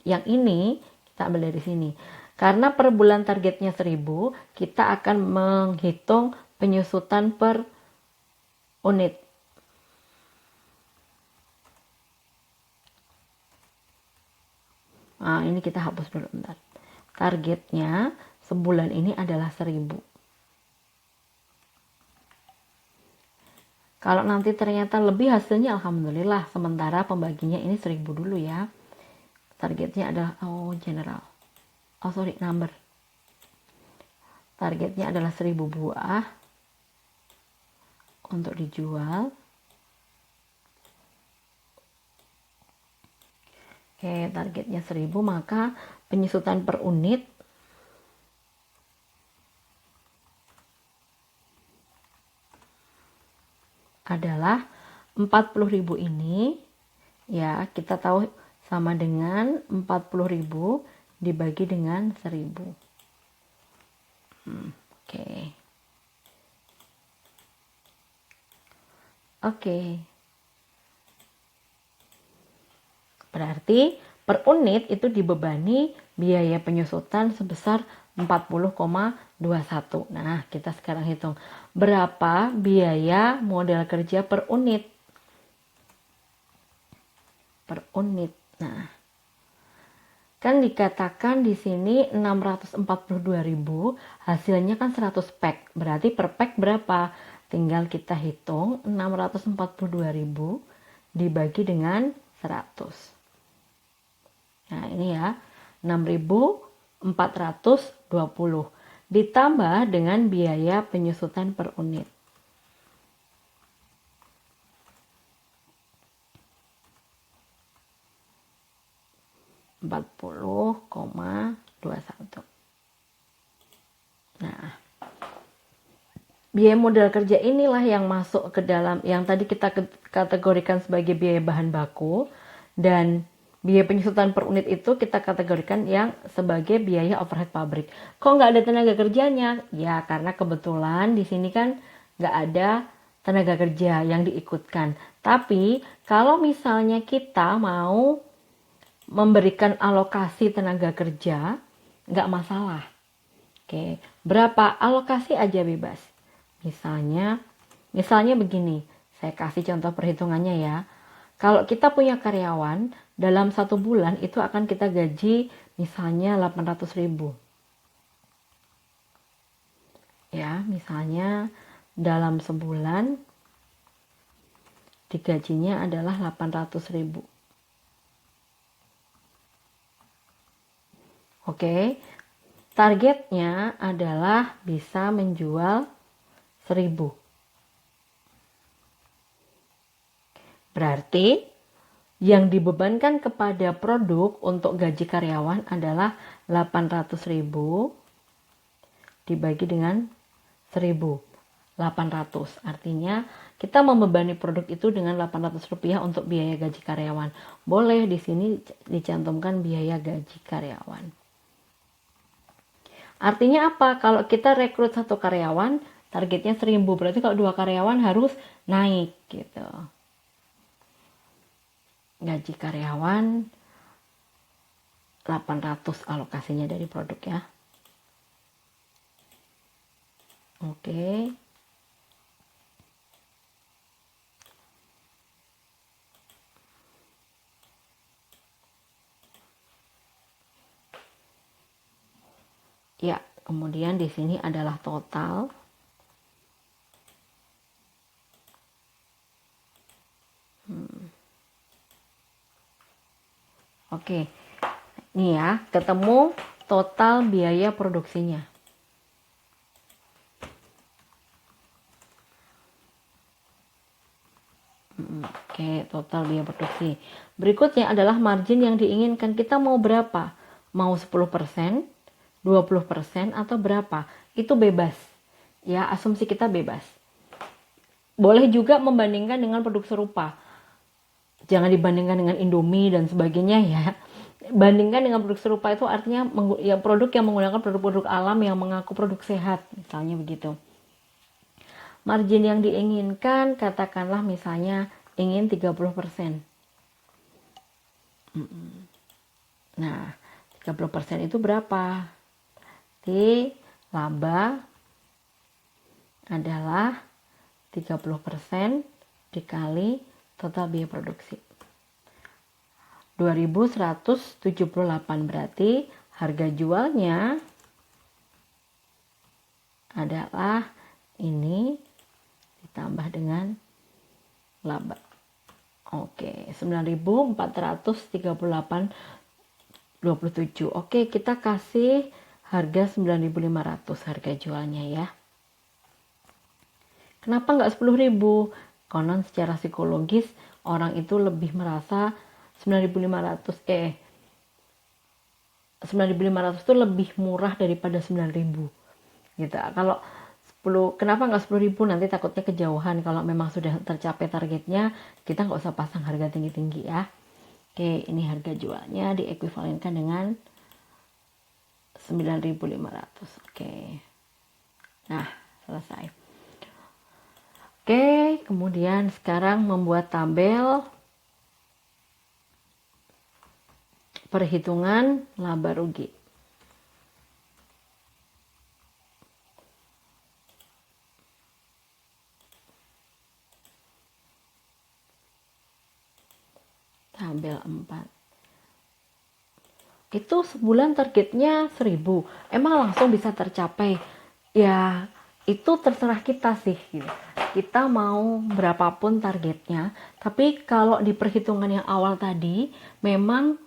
yang ini, kita ambil dari sini. Karena per bulan targetnya 1.000, kita akan menghitung penyusutan per unit. Nah, ini kita hapus dulu bentar. Targetnya sebulan ini adalah 1.000. Kalau nanti ternyata lebih hasilnya alhamdulillah, sementara pembaginya ini 1.000 dulu ya. Targetnya adalah number. Targetnya adalah 1.000 buah untuk dijual. Oke, targetnya 1.000, maka penyusutan per unit adalah 40.000 ini ya, kita tahu sama dengan 40.000 dibagi dengan 1.000. Oke. Berarti per unit itu dibebani biaya penyusutan sebesar 40,21. Nah, kita sekarang hitung berapa biaya modal kerja per unit. Nah, kan dikatakan di sini 642.000, hasilnya kan 100 pack. Berarti per pack berapa? Tinggal kita hitung 642.000 dibagi dengan 100. Nah, ini ya, 6.420 ditambah dengan biaya penyusutan per unit. 40,21. Nah, biaya modal kerja inilah yang masuk ke dalam yang tadi kita kategorikan sebagai biaya bahan baku, dan biaya penyusutan per unit itu kita kategorikan yang sebagai biaya overhead pabrik. Kok nggak ada tenaga kerjanya? Ya, karena kebetulan di sini kan nggak ada tenaga kerja yang diikutkan. Tapi kalau misalnya kita mau memberikan alokasi tenaga kerja, nggak masalah. Oke, berapa alokasi aja bebas. Misalnya begini, saya kasih contoh perhitungannya ya. Kalau kita punya karyawan, dalam 1 bulan itu akan kita gaji misalnya 800.000. Ya, misalnya dalam sebulan digajinya adalah 800.000. Oke, targetnya adalah bisa menjual 1.000. Berarti yang dibebankan kepada produk untuk gaji karyawan adalah 800.000 dibagi dengan 1.800. Artinya kita membebani produk itu dengan 800 rupiah untuk biaya gaji karyawan. Boleh di sini dicantumkan biaya gaji karyawan. Artinya apa? Kalau kita rekrut 1 karyawan, targetnya 1.000. Berarti kalau 2 karyawan harus naik gitu. Gaji karyawan 800 alokasinya dari produk ya. Oke. Ya, kemudian di sini adalah total. Oke, ini ya, ketemu total biaya produksinya. Oke, total biaya produksi. Berikutnya adalah margin yang diinginkan. Kita mau berapa? Mau 10%, 20%, atau berapa? Itu bebas. Ya, asumsi kita bebas. Boleh juga membandingkan dengan produk serupa. Jangan dibandingkan dengan Indomie dan sebagainya ya. Bandingkan dengan produk serupa itu artinya ya produk yang menggunakan produk-produk alam yang mengaku produk sehat, misalnya begitu. Margin yang diinginkan katakanlah misalnya ingin 30%. Nah, 30% itu berapa? Di laba adalah 30% dikali total biaya produksi. 2178 berarti harga jualnya adalah ini ditambah dengan laba. Oke, 9.438,27. Oke, kita kasih harga 9.500 harga jualnya ya. Kenapa nggak 10.000? Konon secara psikologis orang itu lebih merasa 9.500 itu lebih murah daripada 9.000 gitu. Kalau 10, kenapa nggak 10.000? Nanti takutnya kejauhan. Kalau memang sudah tercapai targetnya, kita nggak usah pasang harga tinggi-tinggi ya. Oke, ini harga jualnya diekuivalenkan dengan 9.500. Oke, nah selesai. Oke, kemudian sekarang membuat tabel perhitungan laba rugi. Tabel 4. Itu sebulan targetnya 1.000. Emang langsung bisa tercapai? Ya, itu terserah kita sih gitu. Kita mau berapapun targetnya, tapi kalau di perhitungan yang awal tadi memang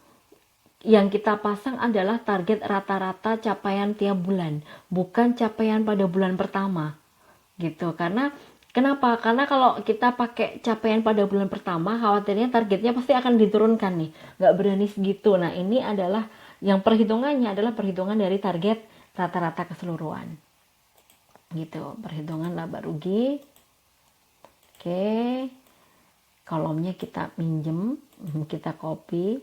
yang kita pasang adalah target rata-rata capaian tiap bulan, bukan capaian pada bulan pertama gitu. Karena kenapa? Karena kalau kita pakai capaian pada bulan pertama, khawatirnya targetnya pasti akan diturunkan nih, nggak berani segitu. Nah, ini adalah yang perhitungannya adalah perhitungan dari target rata-rata keseluruhan gitu, perhitungan laba rugi. Oke, kolomnya kita minjem, kita copy.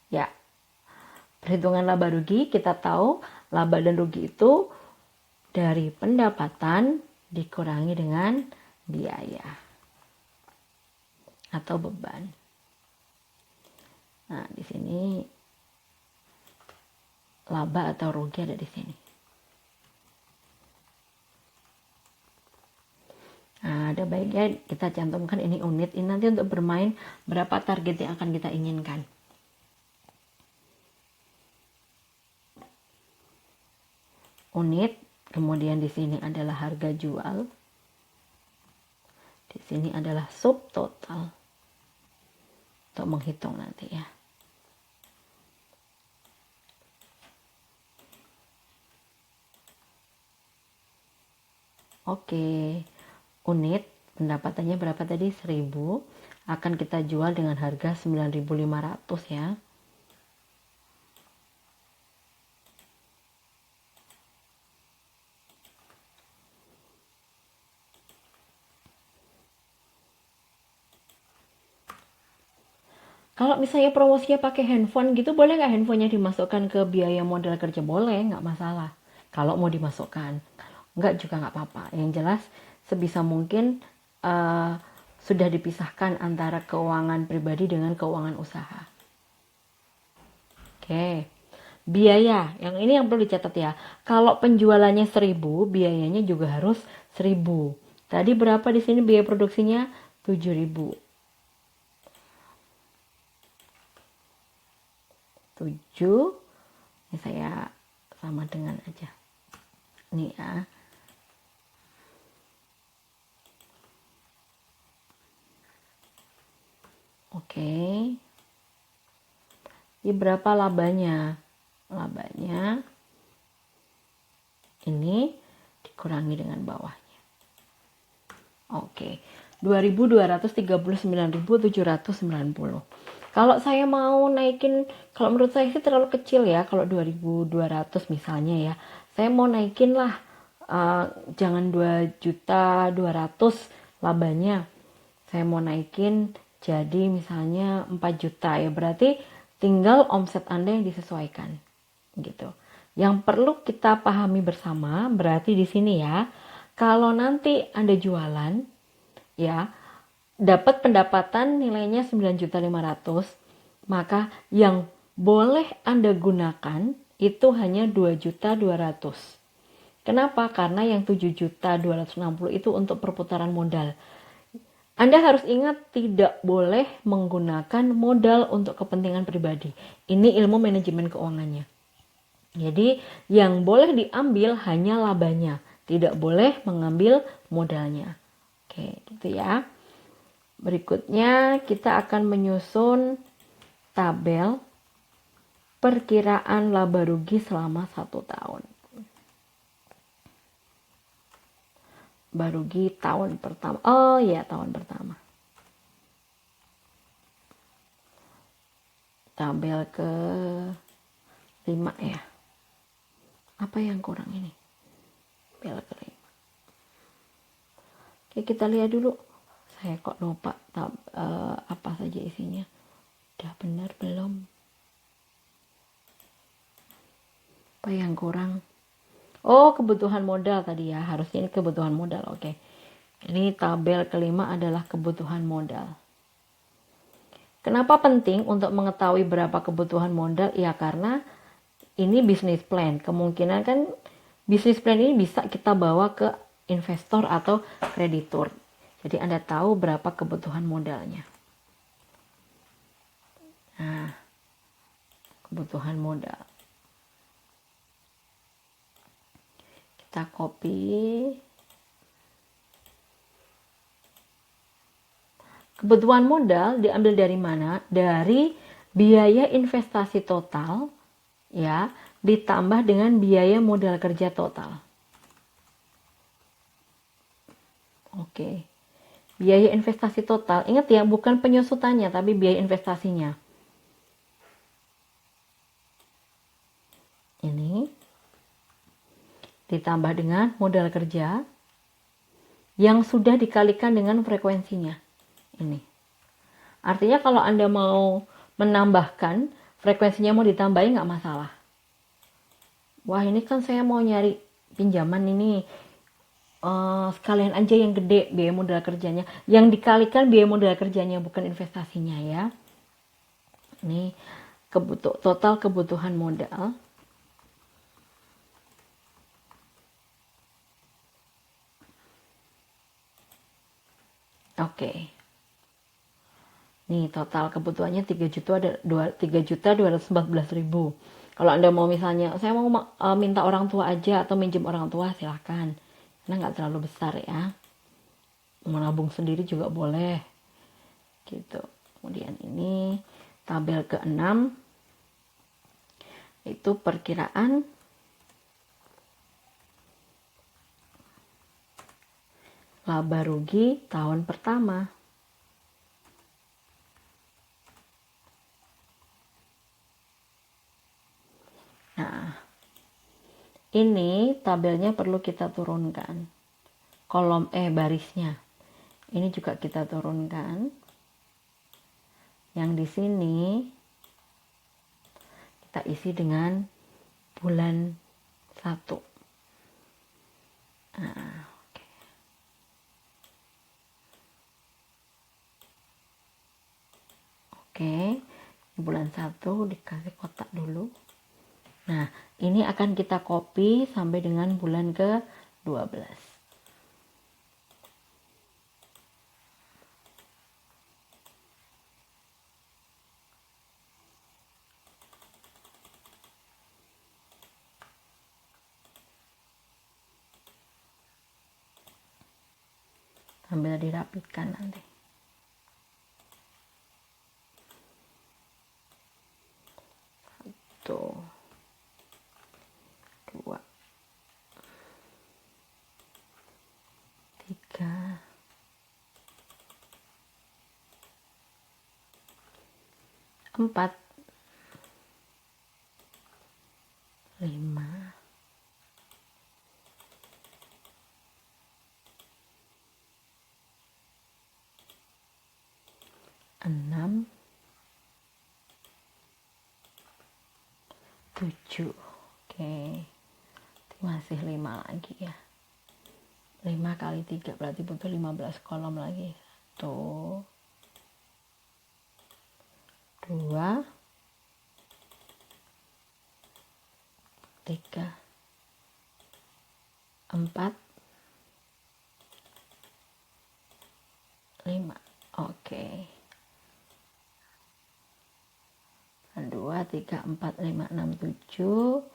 Ya, perhitungan laba rugi kita tahu laba dan rugi itu dari pendapatan dikurangi dengan biaya atau beban. Nah, di sini laba atau rugi ada di sini. Nah, ada baiknya kita cantumkan ini unit. Ini nanti untuk bermain berapa target yang akan kita inginkan. Unit, kemudian di sini adalah harga jual. Di sini adalah subtotal. Untuk menghitung nanti ya. Oke. Unit pendapatannya berapa tadi? 1.000, akan kita jual dengan harga 9.500 ya. Kalau misalnya promosinya pakai handphone gitu, boleh nggak handphonenya dimasukkan ke biaya modal kerja? Boleh, nggak masalah. Kalau mau dimasukkan, nggak juga nggak apa-apa. Yang jelas sebisa mungkin sudah dipisahkan antara keuangan pribadi dengan keuangan usaha. Oke, biaya yang ini yang perlu dicatat ya. Kalau penjualannya 1.000, biayanya juga harus 1.000. Tadi berapa di sini biaya produksinya? 7.000. 7, ini saya sama dengan aja. Nih ya. Oke. berapa labanya? Labanya ini dikurangi dengan bawahnya. Oke, 2.239.790. Kalau saya mau naikin, kalau menurut saya sih terlalu kecil ya, kalau 2.200 misalnya ya. Saya mau naikin lah, jangan 2.200.000 labanya. Saya mau naikin jadi misalnya 4 juta ya, berarti tinggal omset Anda yang disesuaikan gitu. Yang perlu kita pahami bersama berarti di sini ya, kalau nanti Anda jualan ya, dapat pendapatan nilainya 9.500.000, maka yang boleh Anda gunakan itu hanya 2.200.000. Kenapa? Karena yang 7.260.000 itu untuk perputaran modal. Anda harus ingat tidak boleh menggunakan modal untuk kepentingan pribadi. Ini ilmu manajemen keuangannya. Jadi yang boleh diambil hanya labanya, tidak boleh mengambil modalnya. Oke, gitu ya. Berikutnya kita akan menyusun tabel perkiraan laba rugi selama 1 tahun. Laba rugi tahun pertama. Oh ya, tahun pertama. Tabel ke 5 ya. Apa yang kurang ini? Tabel ke 5. Oke, kita lihat dulu. Saya kok lupa apa saja isinya. Udah benar belum? Apa yang kurang? Oh, kebutuhan modal tadi ya. Harusnya ini kebutuhan modal. Oke. Ini tabel kelima adalah kebutuhan modal. Kenapa penting untuk mengetahui berapa kebutuhan modal? Ya karena ini bisnis plan. Kemungkinan kan bisnis plan ini bisa kita bawa ke investor atau kreditur. Jadi Anda tahu berapa kebutuhan modalnya. Nah, kebutuhan modal. Kita copy. Kebutuhan modal diambil dari mana? Dari biaya investasi total ya, ditambah dengan biaya modal kerja total. Oke. Biaya investasi total, ingat ya, bukan penyusutannya tapi biaya investasinya. Ini ditambah dengan modal kerja yang sudah dikalikan dengan frekuensinya. Ini. Artinya kalau Anda mau menambahkan, frekuensinya mau ditambahin nggak masalah. Wah, ini kan saya mau nyari pinjaman ini. Sekalian aja yang gede biaya modal kerjanya. Yang dikalikan biaya modal kerjanya, bukan investasinya ya. Ini total kebutuhan modal. Oke. Nih total kebutuhannya 3.214.000. Kalau Anda mau misalnya, saya mau minta orang tua aja atau minjem orang tua, silahkan. Karena nggak terlalu besar ya. Menabung sendiri juga boleh. Gitu. Kemudian ini tabel ke-6 itu perkiraan laba rugi tahun pertama. Nah, ini tabelnya perlu kita turunkan. Kolom barisnya. Ini juga kita turunkan. Yang di sini kita isi dengan bulan 1. Nah, okay. Oke, bulan 1 dikasih kotak dulu. Nah, ini akan kita copy sampai dengan bulan ke-12. Sambil dirapikan nanti. 4, 5, 6, 7. Oke, masih 5 lagi ya. 5 kali 3 berarti butuh 15 kolom lagi. 1, 2, 3, 4, 5. Oke. 2, 3, 4, 5, 6, 7.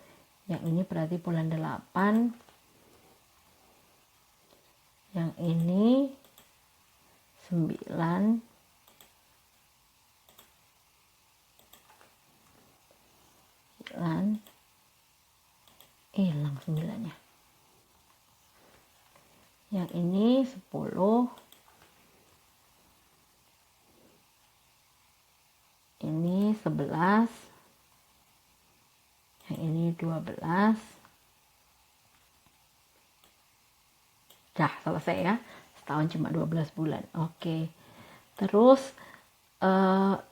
Yang ini berarti bulan 8. Yang ini 9. Hilang 9-nya. Yang ini 10. Ini 11. Yang ini 12. Dah selesai ya. Setahun cuma 12 bulan. Oke. Terus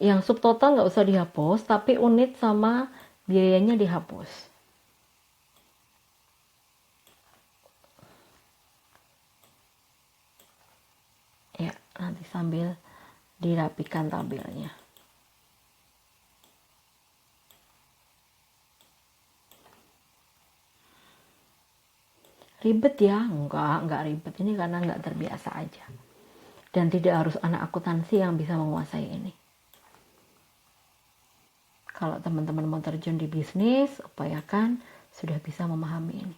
yang subtotal nggak usah dihapus, tapi unit sama biayanya dihapus. Ya, nanti sambil dirapikan tabelnya. Ribet ya? Enggak ribet. Ini karena enggak terbiasa aja. Dan tidak harus anak akuntansi yang bisa menguasai ini. Kalau teman-teman mau terjun di bisnis, upayakan sudah bisa memahami ini.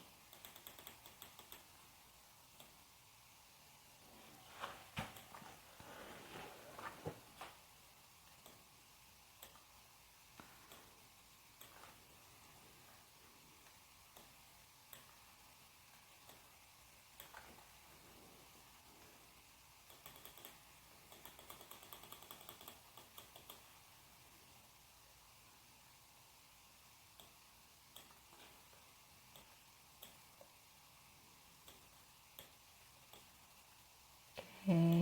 Oke.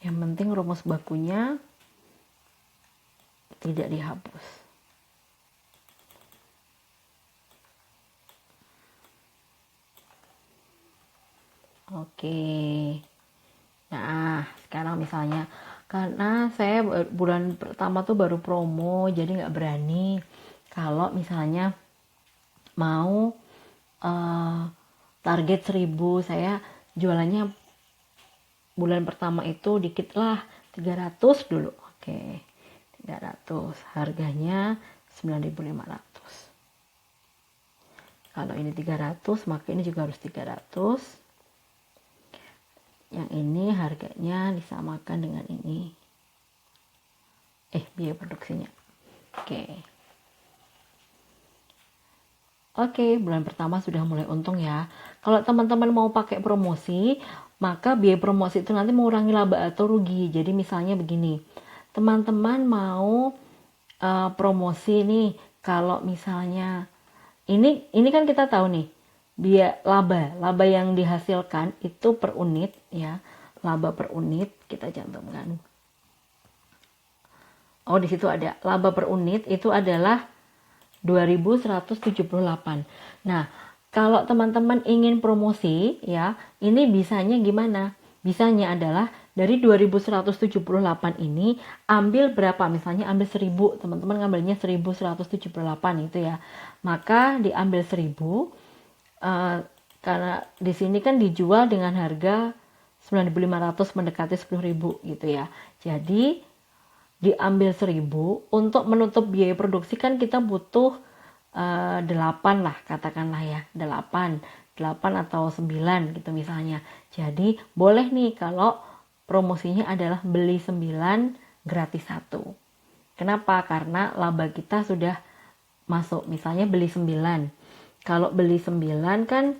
Yang penting rumus bakunya tidak dihapus. Oke. Nah, sekarang misalnya karena saya bulan pertama tuh baru promo, jadi nggak berani. Kalau misalnya mau target 1000, saya jualannya bulan pertama itu dikit lah, 300 dulu. Oke, 300. Harganya 9.500. Kalau ini 300, maka ini juga harus 300. Yang ini harganya disamakan dengan ini. Biaya produksinya. Oke, bulan pertama sudah mulai untung ya. Kalau teman-teman mau pakai promosi, maka biaya promosi itu nanti mengurangi laba atau rugi. Jadi misalnya begini, teman-teman mau promosi nih, kalau misalnya ini kan kita tahu nih, biaya laba yang dihasilkan itu per unit ya, laba per unit kita cantumkan. Oh, di situ ada laba per unit itu adalah 2.178. Nah, kalau teman-teman ingin promosi ya, ini bisanya gimana? Bisanya adalah dari 2.178 ini ambil berapa? Misalnya ambil 1.000, teman-teman ngambilnya 1.178 itu ya. Maka diambil 1.000 karena di sini kan dijual dengan harga 9.500 mendekati 10.000 gitu ya. Jadi diambil 1.000 untuk menutup biaya produksi kan kita butuh 8 lah katakanlah ya, 8 atau 9 gitu misalnya. Jadi boleh nih kalau promosinya adalah beli 9 gratis 1. Kenapa? Karena laba kita sudah masuk, misalnya beli 9 Kalau beli 9 kan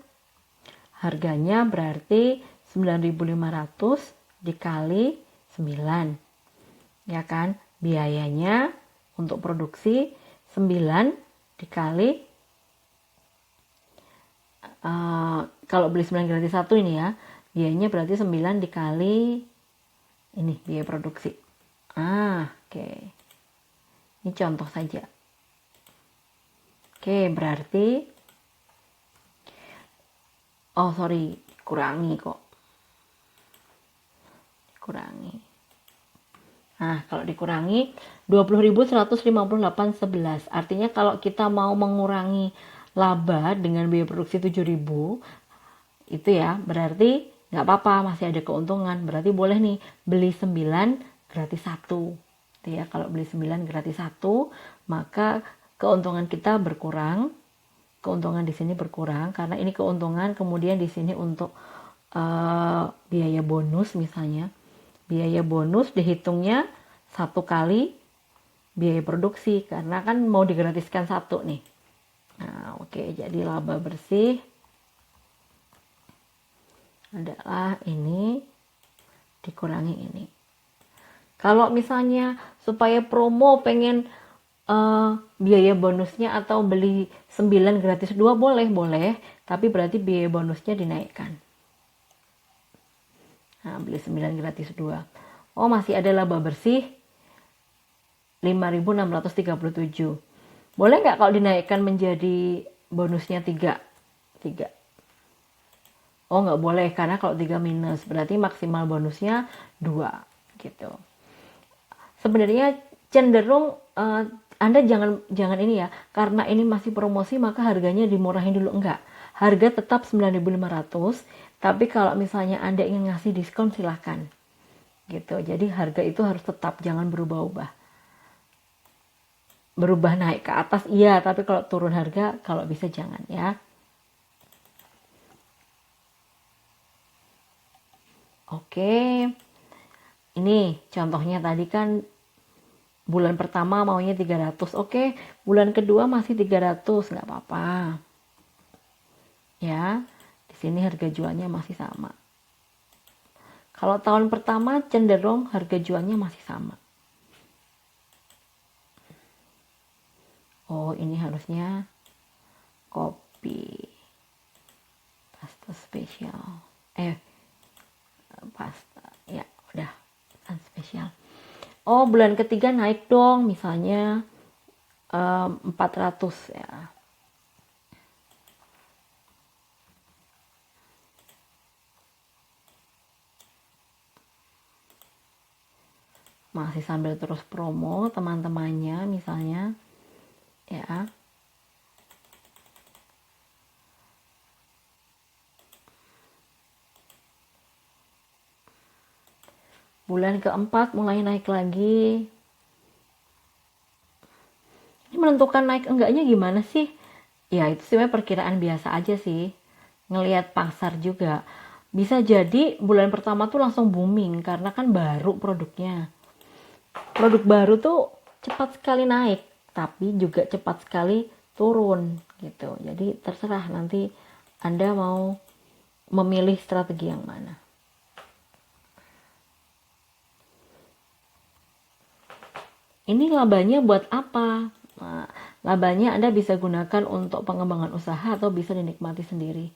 harganya berarti 9.500 dikali 9. Ya kan? Biayanya untuk produksi 9 dikali kalau beli 9 gratis 1 ini ya, biayanya berarti 9 dikali ini biaya produksi. Oke. Ini contoh saja. Oke, berarti kurangi kok. Kurangi. Nah, kalau dikurangi 20.158,11. Artinya kalau kita mau mengurangi laba dengan biaya produksi 7.000 itu ya, berarti nggak apa-apa, masih ada keuntungan. Berarti boleh nih beli 9 gratis 1. Itu ya, kalau beli 9 gratis 1, maka keuntungan kita berkurang. Keuntungan di sini berkurang karena ini keuntungan, kemudian di sini untuk biaya bonus misalnya. Biaya bonus dihitungnya 1 kali biaya produksi karena kan mau digratiskan 1 nih. Nah, oke, jadi laba bersih adalah ini dikurangi ini. Kalau misalnya supaya promo pengen biaya bonusnya atau beli 9 gratis 2 boleh, tapi berarti biaya bonusnya dinaikkan. Nah, beli 9 gratis 2. Oh, masih ada laba bersih 5.637. Boleh nggak kalau dinaikkan menjadi bonusnya 3? Oh, nggak boleh karena kalau 3 minus berarti maksimal bonusnya 2 gitu. Sebenarnya cenderung Anda jangan ini ya, karena ini masih promosi maka harganya dimurahin dulu, enggak. Harga tetap 9.500, tapi kalau misalnya Anda ingin ngasih diskon silahkan. Gitu. Jadi harga itu harus tetap, jangan berubah-ubah. Berubah naik ke atas iya, tapi kalau turun harga kalau bisa jangan ya. Oke. Ini contohnya tadi kan bulan pertama maunya 300. Oke, bulan kedua masih 300, nggak apa-apa. Ya, di sini harga jualnya masih sama. Kalau tahun pertama cenderung harga jualnya masih sama. Oh, ini harusnya kopi pasta spesial. Pasta. Ya, udah. Pasta spesial. Oh, bulan ketiga naik dong, misalnya 400 ya. Masih sambil terus promo teman-temannya misalnya ya. Bulan keempat mulai naik lagi. Ini menentukan naik enggaknya gimana sih? Ya itu sebenarnya perkiraan biasa aja sih. Ngelihat pasar juga. Bisa jadi bulan pertama tuh langsung booming karena kan baru produknya. Produk baru tuh cepat sekali naik, tapi juga cepat sekali turun gitu. Jadi terserah nanti Anda mau memilih strategi yang mana. Ini labanya buat apa? Nah, labanya Anda bisa gunakan untuk pengembangan usaha atau bisa dinikmati sendiri.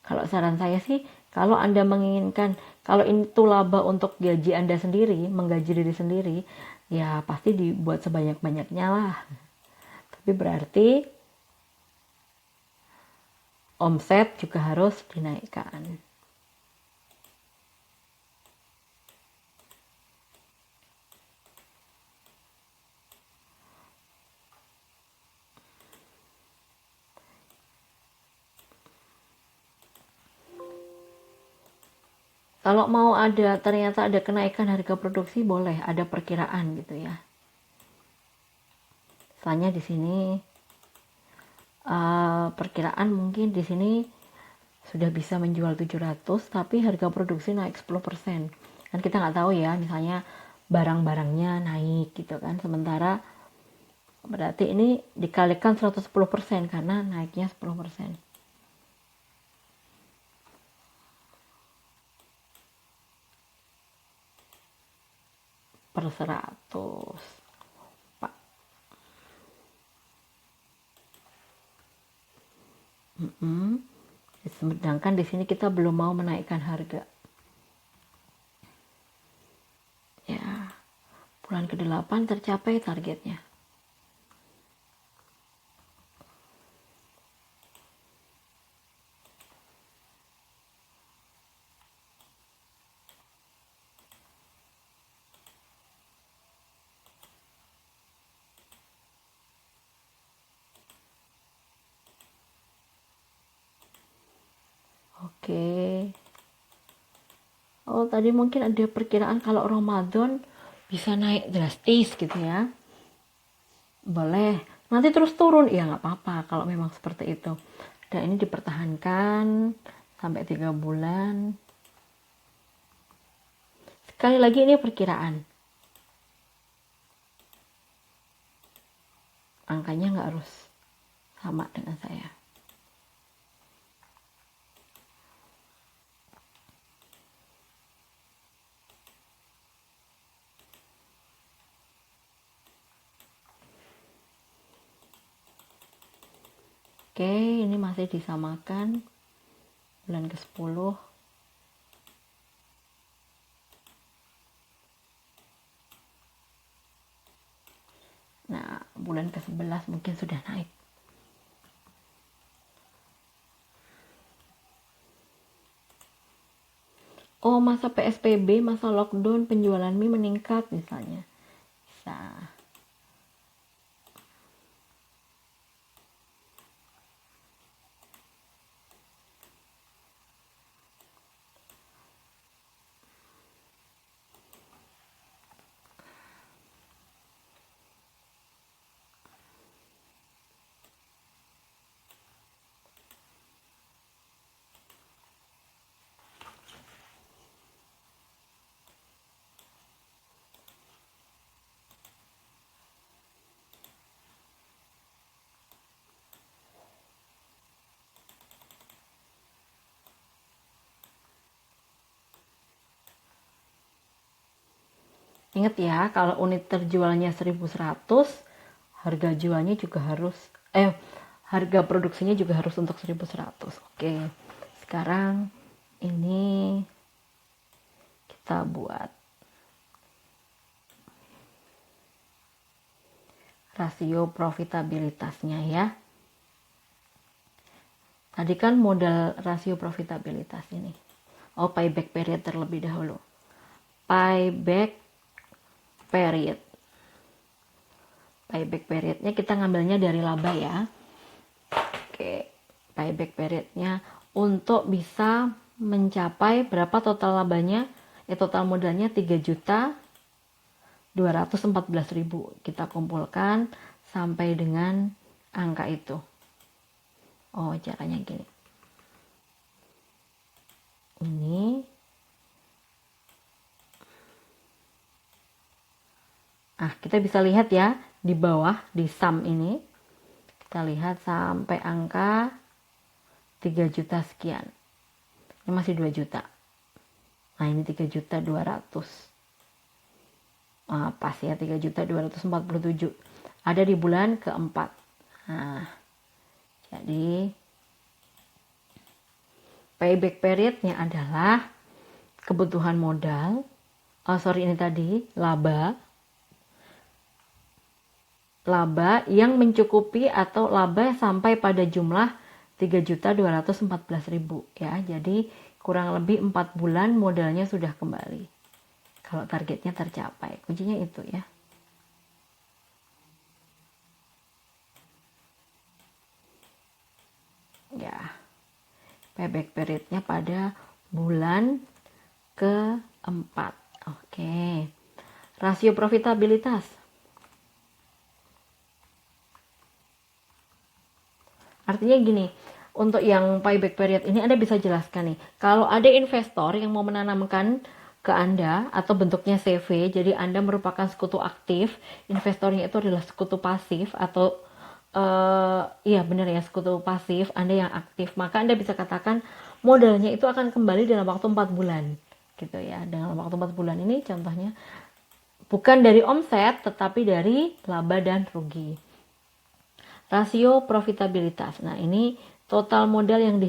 Kalau saran saya sih, kalau Anda menginginkan, kalau itu laba untuk gaji Anda sendiri, menggaji diri sendiri, ya pasti dibuat sebanyak-banyaknya lah. Tapi berarti omset juga harus dinaikkan. Kalau mau ternyata ada kenaikan harga produksi, boleh ada perkiraan gitu ya. Misalnya di sini perkiraan mungkin di sini sudah bisa menjual 700, tapi harga produksi naik 10%. Kan kita nggak tahu ya, misalnya barang-barangnya naik gitu kan, sementara Berarti ini dikalikan 110% karena naiknya 10%. Per 100. Pak. Sedangkan di sini kita belum mau menaikkan harga. Ya, bulan ke-8 tercapai targetnya. Oke. Oh, tadi mungkin ada perkiraan kalau Ramadan bisa naik drastis gitu ya. Boleh. Nanti terus turun. Ya nggak apa-apa kalau memang seperti itu. Dan ini dipertahankan sampai 3 bulan. Sekali lagi ini perkiraan. Angkanya nggak harus sama dengan saya. Oke, ini masih disamakan bulan ke-10. Nah, bulan ke-11 mungkin sudah naik. Oh, masa PSBB, masa lockdown, penjualan mie meningkat misalnya. Bisa. Ingat ya, kalau unit terjualnya 1.100, harga jualnya juga harus harga produksinya juga harus untuk 1.100. Oke. Sekarang ini kita buat rasio profitabilitasnya ya. Tadi kan modal rasio profitabilitas ini. Oh, payback period terlebih dahulu. Payback period. Payback periodnya kita ngambilnya dari laba ya. Oke, payback periodnya untuk bisa mencapai berapa total labanya? Total modalnya 3.214.000. Kita kumpulkan sampai dengan angka itu. Oh, caranya gini. Ini. Kita bisa lihat ya di bawah di sum ini. Kita lihat sampai angka 3 juta sekian. Ini masih 2 juta. Nah, ini 3.200. Pas ya, 3.247. Ada di bulan keempat. Nah, jadi payback periodnya adalah kebutuhan modal. Ini tadi laba yang mencukupi atau laba sampai pada jumlah 3.214.000 ya. Jadi kurang lebih 4 bulan modalnya sudah kembali. Kalau targetnya tercapai. Kuncinya itu ya. Ya. Payback periodnya pada bulan keempat. Oke. Rasio profitabilitas. Artinya gini, untuk yang payback period ini Anda bisa jelaskan nih. Kalau ada investor yang mau menanamkan ke Anda atau bentuknya CV, jadi Anda merupakan sekutu aktif, investornya itu adalah sekutu pasif atau iya benar ya, sekutu pasif, Anda yang aktif, maka Anda bisa katakan modalnya itu akan kembali dalam waktu 4 bulan gitu ya. Dalam waktu 4 bulan ini contohnya bukan dari omset tetapi dari laba dan rugi. Rasio profitabilitas. Nah, ini total modal yang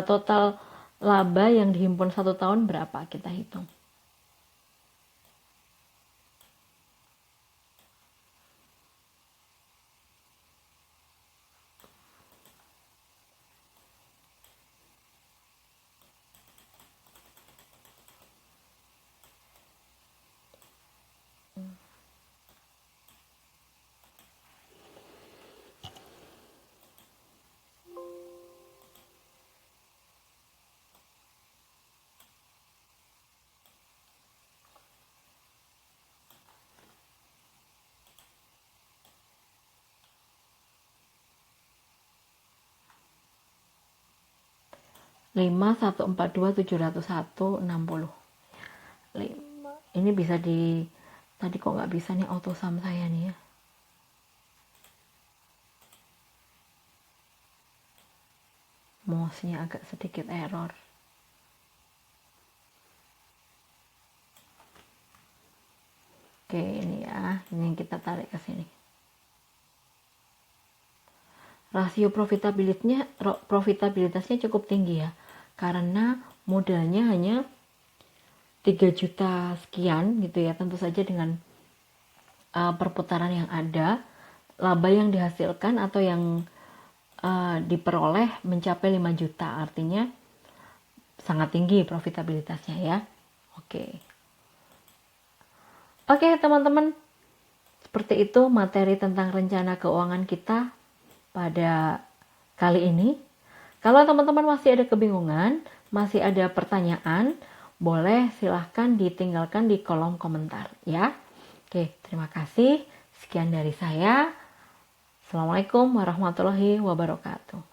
total laba yang dihimpun 1 tahun berapa, kita hitung. Lima 142 701 60. Ini bisa di, tadi kok nggak bisa nih auto sum saya nih ya. Mouse-nya agak sedikit error. Oke, ini ya, ini kita tarik ke sini. Rasio profitabilitasnya cukup tinggi ya, karena modalnya hanya 3 juta sekian gitu ya. Tentu saja dengan perputaran yang ada, laba yang dihasilkan atau yang diperoleh mencapai 5 juta, artinya sangat tinggi profitabilitasnya ya. Oke teman-teman, seperti itu materi tentang rencana keuangan kita pada kali ini. Kalau teman-teman masih ada kebingungan, masih ada pertanyaan, boleh silahkan ditinggalkan di kolom komentar ya. Oke, terima kasih. Sekian dari saya. Assalamualaikum warahmatullahi wabarakatuh.